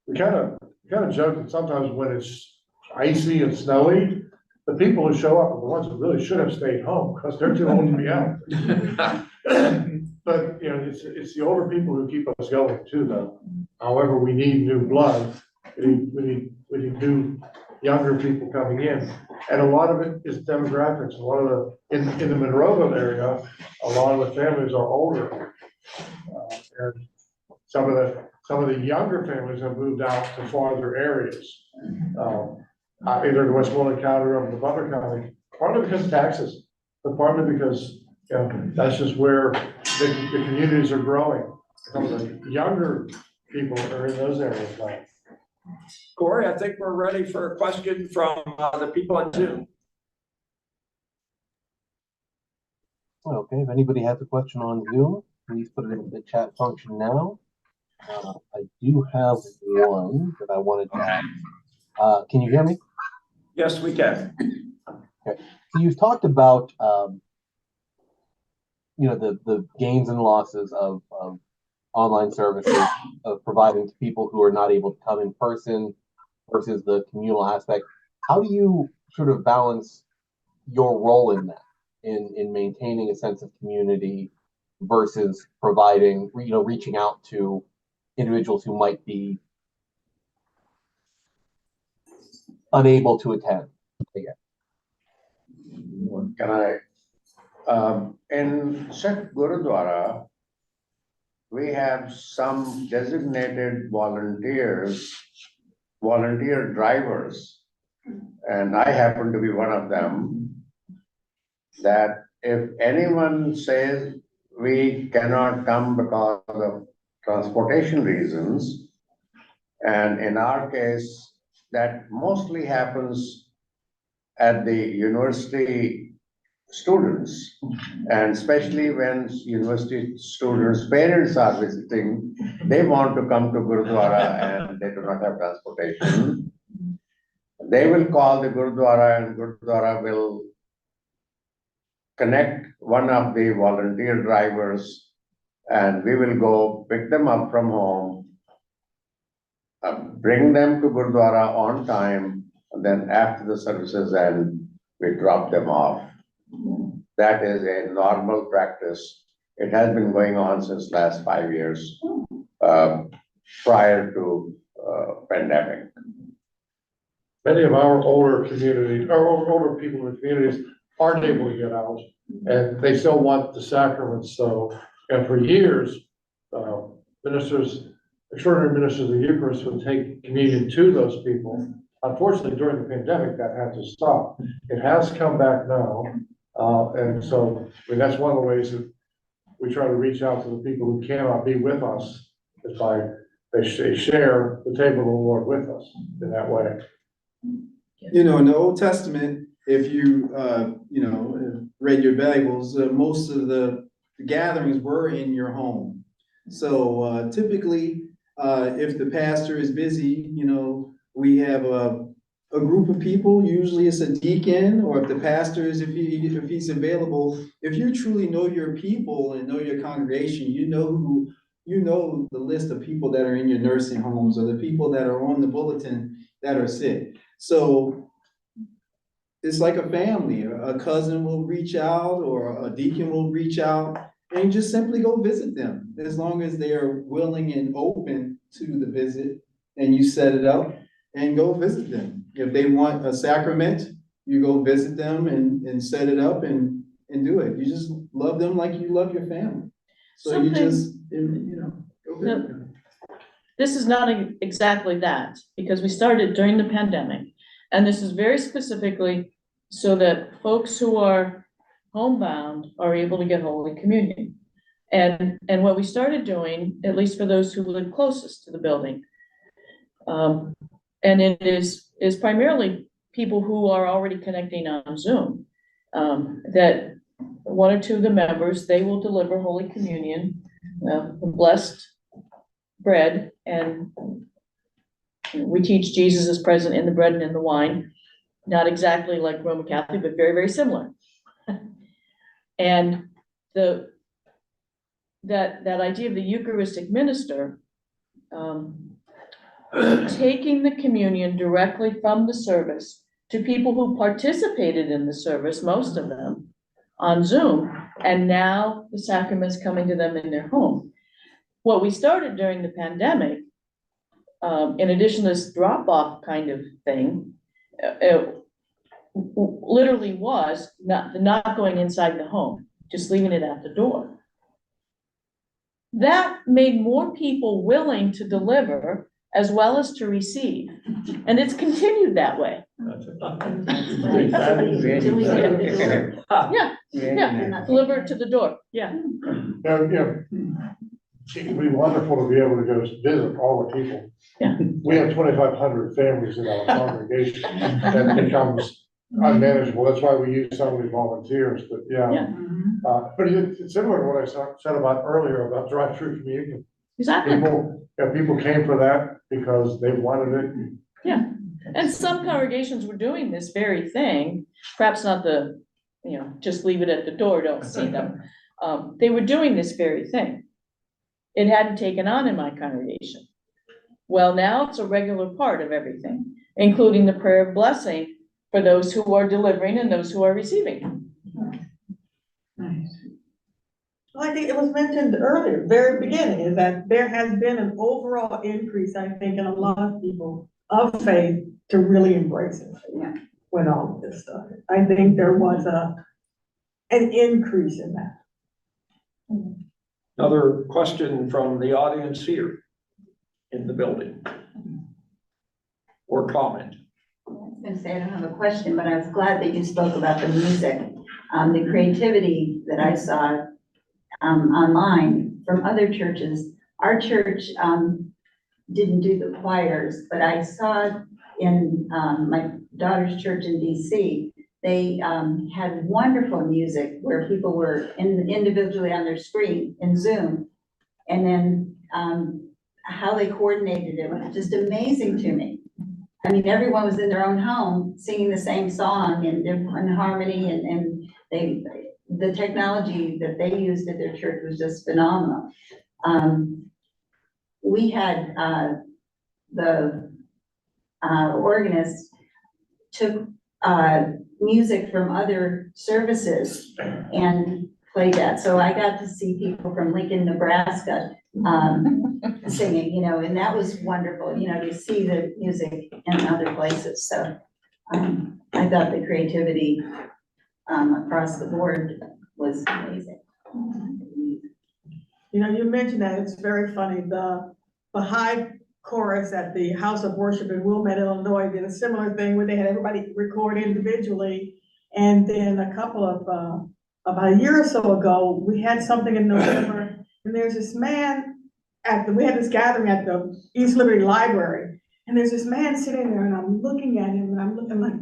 we kind of joke that sometimes when it's icy and snowy, the people who show up are the ones who really should have stayed home because they're too old to be out. But, it's the older people who keep us going too, though. However, we need new blood. We need new, younger people coming in. And a lot of it is demographics. A lot of in the Monroeville area, a lot of the families are older. And some of the younger families have moved out to farther areas. Either in Westmoreland County or the Butler County, partly because of taxes, but partly because, that's just where the communities are growing. Some of the younger people are in those areas now. Corey, I think we're ready for a question from the people on Zoom. Okay, if anybody has a question on Zoom, please put it in the chat function now. I do have one that I wanted to ask. Can you hear me? Yes, we can. Okay, so you've talked about, the gains and losses of online services, of providing to people who are not able to come in person versus the communal aspect. How do you sort of balance your role in that, in maintaining a sense of community versus providing, reaching out to individuals who might be unable to attend? Can I, in Sikh Gurudwara, we have some designated volunteer drivers, and I happen to be one of them, that if anyone says we cannot come because of transportation reasons, and in our case, that mostly happens at the university students, and especially when university students' parents are visiting, they want to come to Gurudwara and they do not have transportation. They will call the Gurudwara and Gurudwara will connect one of the volunteer drivers and we will go pick them up from home, bring them to Gurudwara on time, and then after the services end, we drop them off. That is a normal practice. It has been going on since last 5 years, prior to pandemic. Many of our older communities, or older people in the communities aren't able to get out, and they still want the sacraments. So, and for years, extraordinary ministers of the Eucharist would take communion to those people. Unfortunately, during the pandemic, that had to stop. It has come back now. And so, that's one of the ways that we try to reach out to the people who cannot be with us, is by they share the table of the Lord with us in that way. In the Old Testament, if you, read your Bibles, most of the gatherings were in your home. So typically, if the pastor is busy, we have a group of people, usually it's a deacon, or if the pastor is, if he's available, if you truly know your people and know your congregation, you know the list of people that are in your nursing homes or the people that are on the bulletin that are sick. So it's like a family. A cousin will reach out or a deacon will reach out and you just simply go visit them as long as they are willing and open to the visit, and you set it up and go visit them. If they want a sacrament, you go visit them and set it up and do it. You just love them like you love your family. So you just, go visit them. This is not exactly that, because we started during the pandemic, and this is very specifically so that folks who are homebound are able to get Holy Communion. And what we started doing, at least for those who live closest to the building, and it is is primarily people who are already connecting on Zoom. That one or two of the members, they will deliver Holy Communion, blessed bread, and we teach Jesus is present in the bread and in the wine. Not exactly like Roman Catholic, but very, very similar. And that idea of the Eucharistic minister, taking the communion directly from the service to people who participated in the service, most of them, on Zoom, and now the sacrament's coming to them in their home. What we started during the pandemic, in addition to this drop-off kind of thing, literally was not going inside the home, just leaving it at the door. That made more people willing to deliver as well as to receive, and it's continued that way. Yeah, deliver it to the door, yeah. It'd be wonderful to be able to go visit all the people. Yeah. We have 2,500 families in our congregation, that becomes unmanageable, that's why we use so many volunteers, but yeah. But it's similar to what I said about earlier about drive-through communion. Exactly. People came for that because they wanted it. Yeah, and some congregations were doing this very thing, perhaps not the, just leave it at the door, don't see them. They were doing this very thing. It hadn't taken on in my congregation. Well, now it's a regular part of everything, including the prayer of blessing for those who are delivering and those who are receiving. Well, I think it was mentioned earlier, very beginning, is that there has been an overall increase, I think, in a lot of people of faith to really embrace it. Yeah. With all of this stuff. I think there was an increase in that. Another question from the audience here in the building. Or comment. I was gonna say, I don't have a question, but I was glad that you spoke about the music. The creativity that I saw online from other churches. Our church didn't do the choirs, but I saw in my daughter's church in DC, they had wonderful music where people were individually on their screen in Zoom. And then how they coordinated it was just amazing to me. I mean, everyone was in their own home singing the same song in harmony, and the technology that they used at their church was just phenomenal. We had the organist took music from other services and played that. So I got to see people from Lincoln, Nebraska singing, and that was wonderful, to see the music in other places. So I thought the creativity across the board was amazing. You mentioned that, it's very funny, the high chorus at the House of Worship in Wilmette, Illinois did a similar thing where they had everybody record individually. And then a couple of, about a year or so ago, we had something in November, and there's this man we had this gathering at the East Liberty Library, and there's this man sitting there, and I'm looking at him, and I'm like,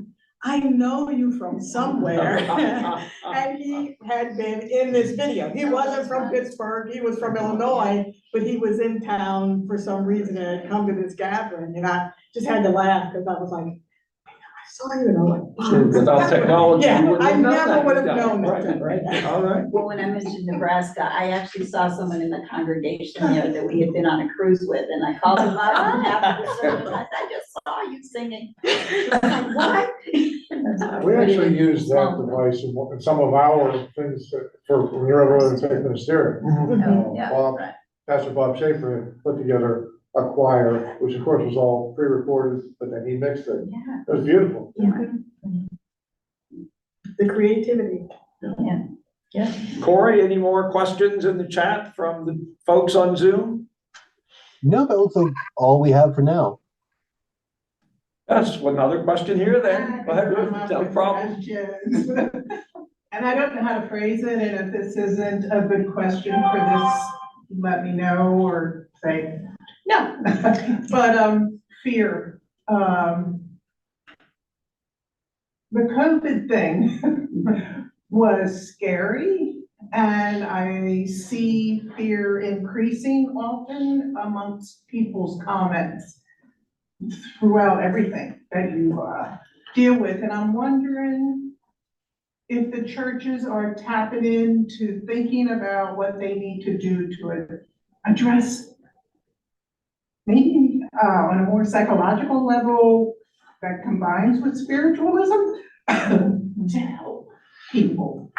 I know you from somewhere. And he had been in this video. He wasn't from Pittsburgh, he was from Illinois, but he was in town for some reason and had come to this gathering. And I just had to laugh because I was like, I saw you, and I'm like, wow. Without technology, you Yeah, wouldn't I have known never that. would have known Right, that. right. All right. Well, when I mentioned Nebraska, I actually saw someone in the congregation there that we had been on a cruise with, and I called him up on behalf of the service. I said, I just saw you singing. He was like, what? We actually use that device in some of our things for when you're over in faith ministerial. Yeah, right. Pastor Bob Schaefer put together a choir, which of course was all pre-recorded, but then he mixed it. Yeah. It was beautiful. Yeah. The creativity. Yeah. Corey, any more questions in the chat from the folks on Zoom? No, that looks like all we have for now. That's another question here then. Go ahead, Ruth, no problem. Questions. And I don't know how to phrase it, and if this isn't a good question for this, let me know or say, no. But fear. the COVID thing was scary, and I see fear increasing often amongst people's comments throughout everything that you deal with, and I'm wondering if the churches are tapping into thinking about what they need to do to address maybe on a more psychological level that combines with spiritualism to help people.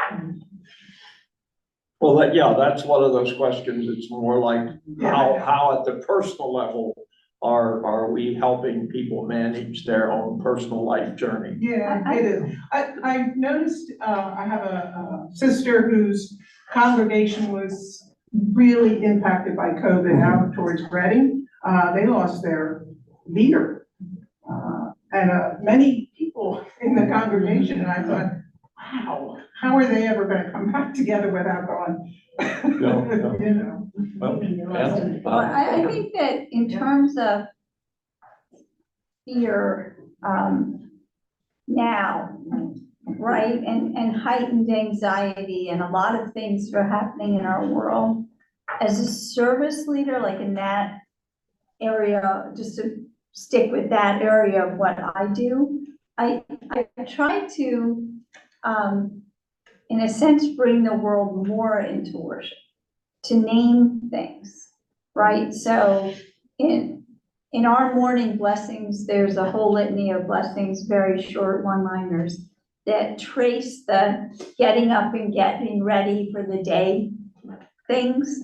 Well, that's one of those questions. It's more like how at the personal level are we helping people manage their own personal life journey? Yeah, it is. I've noticed, I have a sister whose congregation was really impacted by COVID out towards Reading. They lost their leader. And many people in the congregation, and I thought, wow, how are they ever gonna come back together without going? No. You know? Well, yeah. Well, I think that in terms of fear, now, right, and heightened anxiety and a lot of things that are happening in our world, as a service leader, like in that area, just to stick with that area of what I do, I try to, in a sense, bring the world more into worship, to name things, right? So in our morning blessings, there's a whole litany of blessings, very short one-liners that trace the getting up and getting ready for the day things.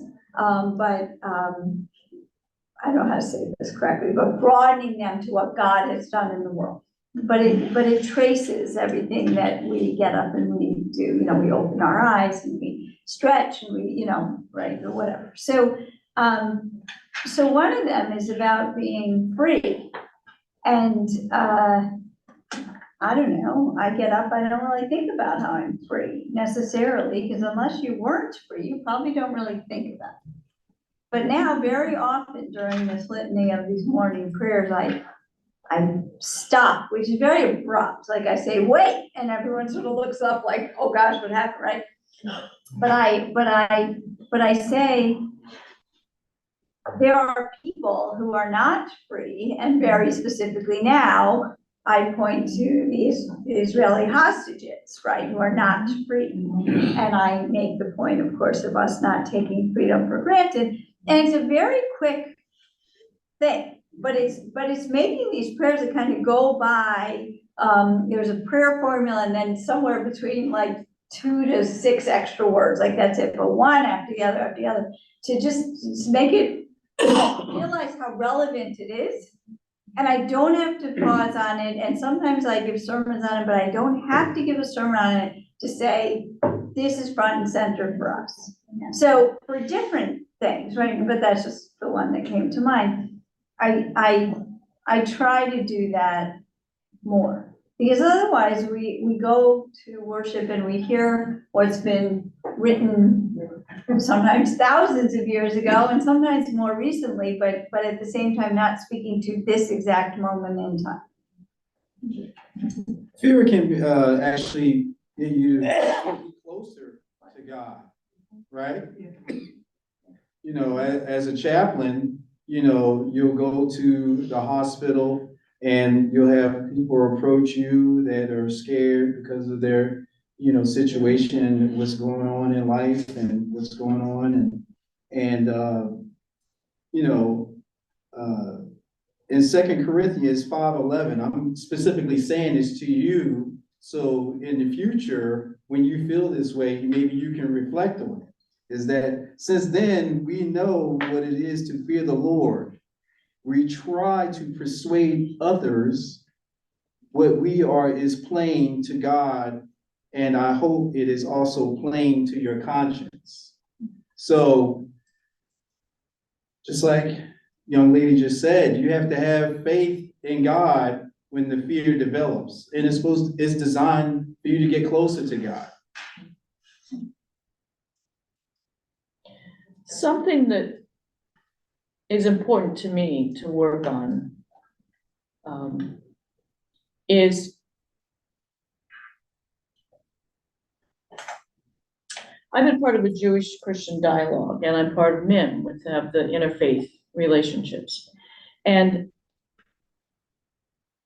I don't know how to say this correctly, but broadening them to what God has done in the world. But it traces everything that we get up and we do. You know, we open our eyes and we stretch and we, you know, right, or whatever. So one of them is about being free. And I don't know, I get up, I don't really think about how I'm free necessarily, because unless you weren't free, you probably don't really think about it. But now, very often during this litany of these morning prayers, I stop, which is very abrupt. Like I say, wait, and everyone sort of looks up like, oh gosh, what happened, right? But I say, there are people who are not free, and very specifically now, I point to the Israeli hostages, right, who are not free. And I make the point, of course, of us not taking freedom for granted. And it's a very quick thing, but it's making these prayers that kind of go by. There's a prayer formula, and then somewhere between like 2 to 6 extra words, like that's it, but one after the other, to just make it realize how relevant it is. And I don't have to pause on it, and sometimes I give sermons on it, but I don't have to give a sermon on it to say, this is front and center for us. So for different things, right, but that's just the one that came to mind. I try to do that more, because otherwise we go to worship and we hear what's been written sometimes thousands of years ago and sometimes more recently, but at the same time not speaking to this exact moment in time. Fear can be, actually get you closer to God, right? You know, as a chaplain, you know, you'll go to the hospital and you'll have people approach you that are scared because of their, you know, situation, what's going on in life and what's going on. And you know, in 2 Corinthians 5:11, I'm specifically saying this to you, so in the future, when you feel this way, maybe you can reflect on it. Is that since then we know what it is to fear the Lord, we try to persuade others what we are is plain to God, and I hope it is also plain to your conscience. So, just like young lady just said, you have to have faith in God when the fear develops, and it's designed for you to get closer to God. Something that is important to me to work on is I've been part of a Jewish Christian dialogue, and I'm part of MIM, which have the interfaith relationships. And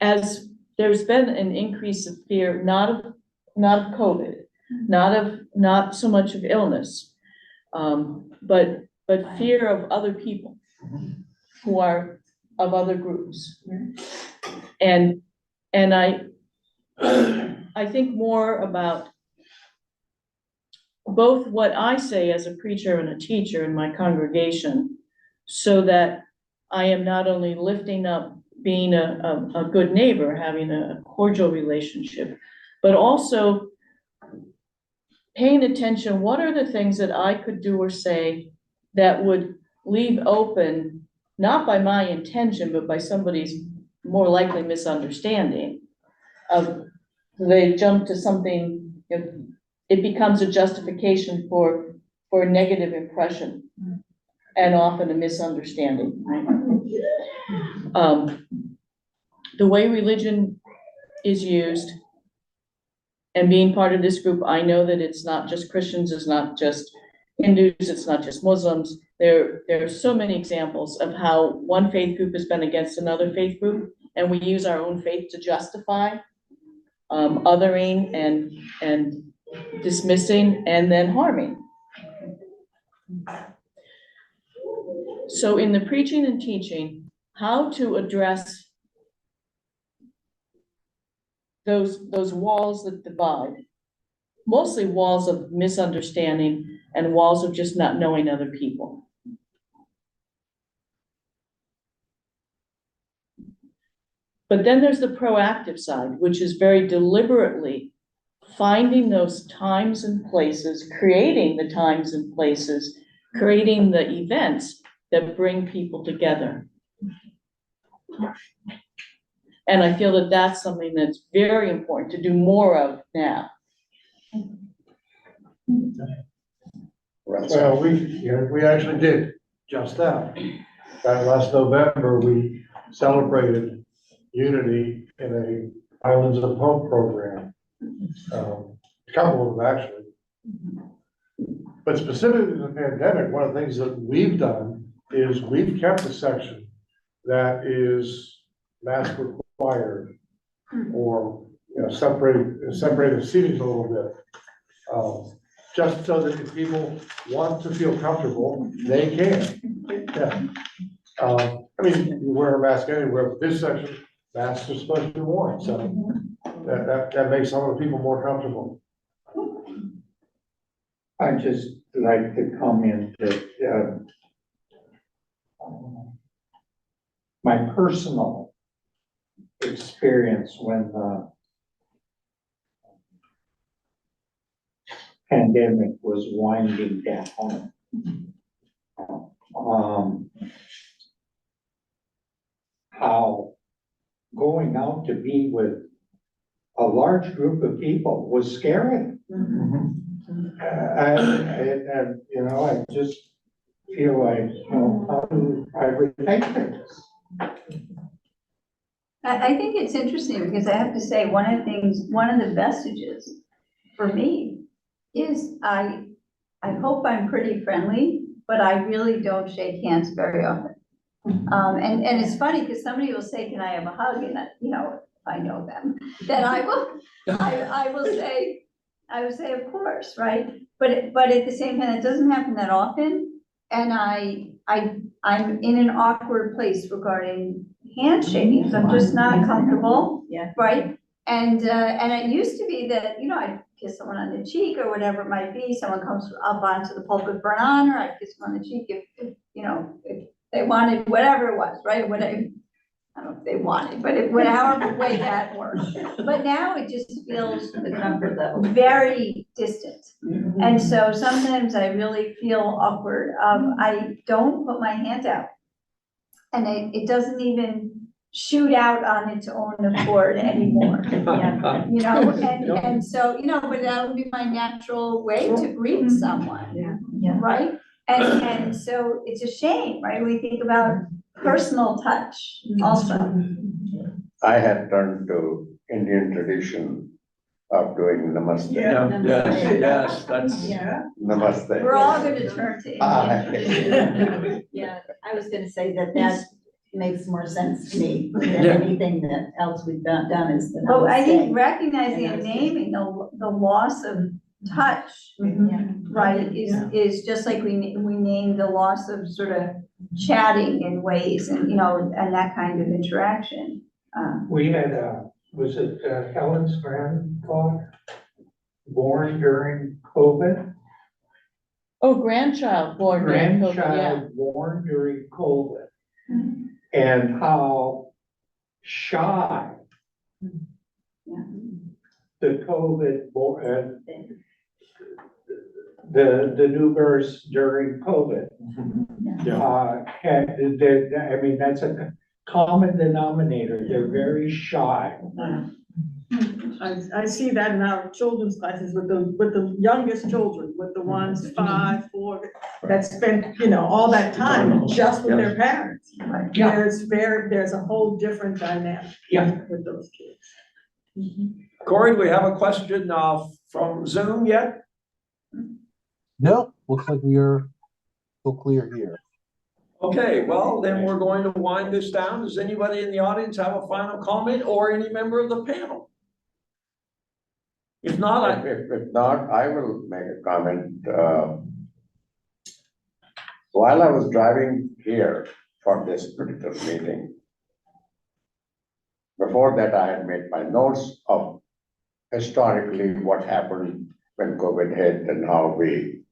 as there's been an increase of fear, not of COVID, not so much of illness, but fear of other people who are of other groups. And I think more about both what I say as a preacher and a teacher in my congregation, so that I am not only lifting up being a good neighbor, having a cordial relationship, but also paying attention, what are the things that I could do or say that would leave open, not by my intention, but by somebody's more likely misunderstanding of, they jump to something, it becomes a justification for a negative impression and often a misunderstanding, right? The way religion is used, and being part of this group, I know that it's not just Christians, it's not just Hindus, it's not just Muslims. There are so many examples of how one faith group has been against another faith group, and we use our own faith to justify othering and dismissing and then harming. So in the preaching and teaching, how to address those walls that divide, mostly walls of misunderstanding and walls of just not knowing other people. But then there's the proactive side, which is very deliberately finding those times and places, creating the times and places, creating the events that bring people together. And I feel that that's something that's very important to do more of now. Well, we actually did just that. Last November, we celebrated unity in a Islands of Hope program. A couple of them actually. But specifically in the pandemic, one of the things that we've done is we've kept a section that is mask required, or separate the seatings a little bit. Just so that if people want to feel comfortable, they can. Yeah. I mean, you wear a mask anywhere, but this section, masks are supposed to be worn, so that makes some of the people more comfortable. I'd just like to comment that my personal experience when the pandemic was winding down, how going out to be with a large group of people was scary. And I just feel like, how do I relate to this? I think it's interesting because I have to say, one of the vestiges for me is I hope I'm pretty friendly, but I really don't shake hands very often. And it's funny because somebody will say, can I have a hug? And if I know them, then I will say, of course, right? But at the same time, it doesn't happen that often. And I'm in an awkward place regarding handshakings. I'm just not comfortable. Yeah. Right? And it used to be that, I'd kiss someone on the cheek or whatever it might be. Someone comes up onto the pulpit for an honor, I'd kiss them on the cheek if they wanted whatever it was, right? I don't know if they wanted, but however way that works. But now it just feels The comfort level. very distant. And so sometimes I really feel awkward. I don't put my hand out. And it doesn't even shoot out on its own accord anymore. Yeah. And so, but that would be my natural way to greet someone. Yeah. Right? And so it's a shame, right? We think about personal touch also. I had turned to Indian tradition of doing namaste. Yeah, yes, that's, Yeah. Namaste. We're all gonna turn to Indian. Yeah, I was gonna say that makes more sense to me than Yeah. anything that else we've done is the But I think namaste. recognizing and And naming the loss of touch, right, is just like we name the loss of sort of chatting in ways and, and that kind of interaction. We had, was it Helen's grandfather born during COVID? Oh, grandchild born during COVID, yeah. Grandchild born during COVID. And how shy the COVID, the new births during COVID. I mean, that's a common denominator. They're very shy. I see that in our children's classes with the youngest children, with the ones 5, 4, that spend, all that time just with their parents. Yeah. There's a whole different dynamic. Yeah. With those kids. Corey, do we have a question from Zoom yet? No, looks like we are still clear here. Okay, well, then we're going to wind this down. Does anybody in the audience have a final comment or any member of the panel? If not, If not, I will make a comment. While I was driving here for this particular meeting, before that, I had made my notes of historically what happened when COVID hit and how we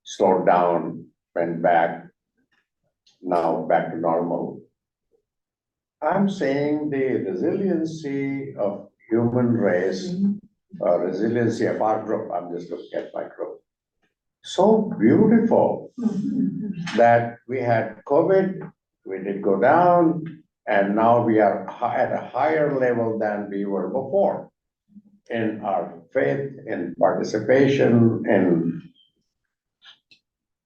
slowed down, went back, now back to normal. I'm saying the resiliency of human race, resiliency of our group, I'm just looking at my group. So beautiful that we had COVID, we did go down, and now we are at a higher level than we were before in our faith, in participation,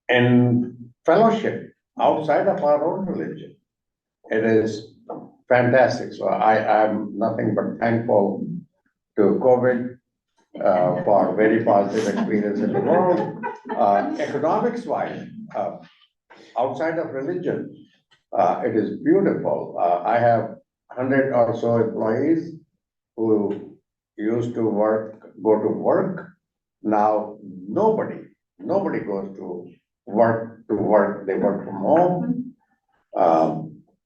in fellowship outside of our own religion. It is fantastic. So I'm nothing but thankful to COVID for very positive experience in the world. Economics wise, outside of religion, it is beautiful. I have 100 or so employees who used to go to work. Now nobody goes to work, they work from home.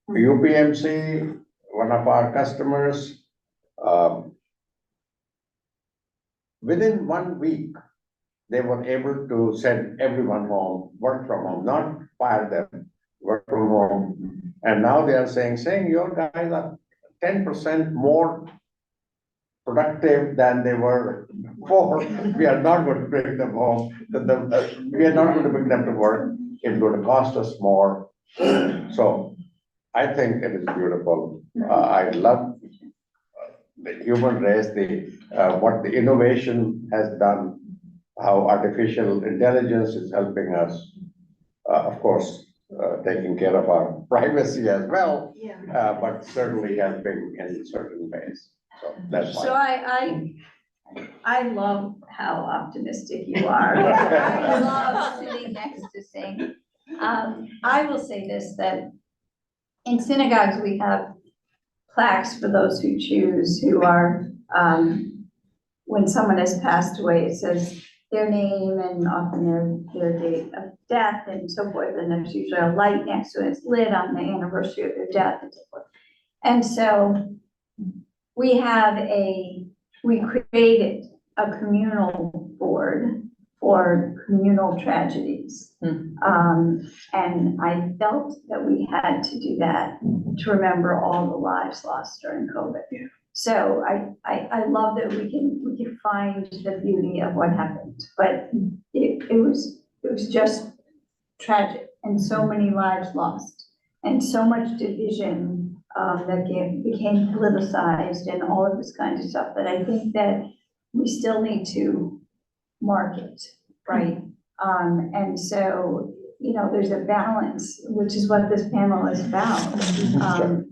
UPMC, one of our customers, within 1 week, they were able to send everyone home, work from home, not fire them, work from home. And now they are saying your guys are 10% more productive than they were before. We are not going to bring them home. We are not going to bring them to work. It's going to cost us more. So I think it is beautiful. I love the human race, what the innovation has done, how artificial intelligence is helping us. Of course, taking care of our privacy as well, but certainly helping in certain ways. So that's why. So I love how optimistic you are. I love sitting next to Singh. I will say this, that in synagogues, we have plaques for those who choose, who are, when someone has passed away, it says their name and often their date of death and so forth. And there's usually a light next to it, it's lit on the anniversary of their death and so forth. And so we created a communal board for communal tragedies. And I felt that we had to do that to remember all the lives lost during COVID. So I love that we can find the beauty of what happened, but it was just tragic, and so many lives lost, and so much division that became politicized and all of this kind of stuff, that I think that we still need to mark it, right? And so, there's a balance, which is what this panel is about,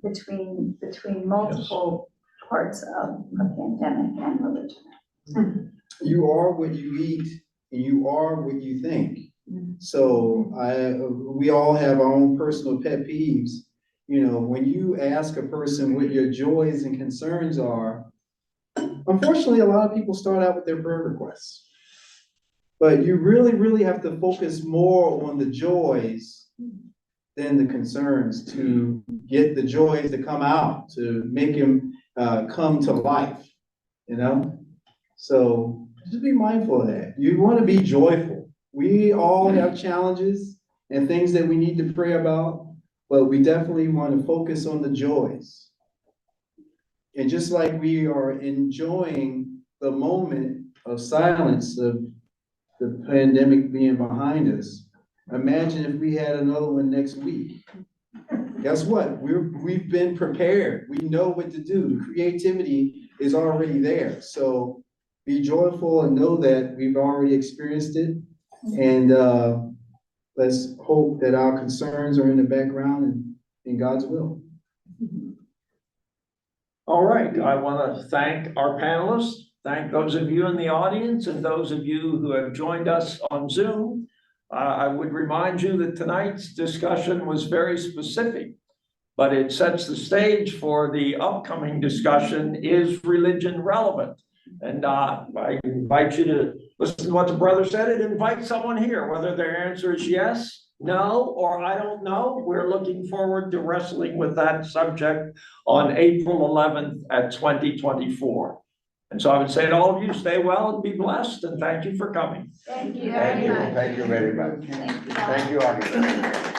between multiple parts of a pandemic and religion. You are what you eat and you are what you think. So we all have our own personal pet peeves. You know, when you ask a person what your joys and concerns are, unfortunately, a lot of people start out with their prayer requests. But you really, really have to focus more on the joys than the concerns to get the joys to come out, to make them come to life, you know? So just be mindful of that. You want to be joyful. We all have challenges and things that we need to pray about, but we definitely want to focus on the joys. And just like we are enjoying the moment of silence of the pandemic being behind us, imagine if we had another one next week. Guess what? We've been prepared. We know what to do. The creativity is already there. So be joyful and know that we've already experienced it. And let's hope that our concerns are in the background and in God's will. All right, I want to thank our panelists, thank those of you in the audience and those of you who have joined us on Zoom. I would remind you that tonight's discussion was very specific, but it sets the stage for the upcoming discussion, is religion relevant? And I invite you to listen to what the brother said and invite someone here, whether their answer is yes, no, or I don't know. We're looking forward to wrestling with that subject on April 11th at 2024. And so I would say to all of you, stay well and be blessed, and thank you for coming. Thank you Thank very you, much. thank you very much. Thank you. Thank you, audience.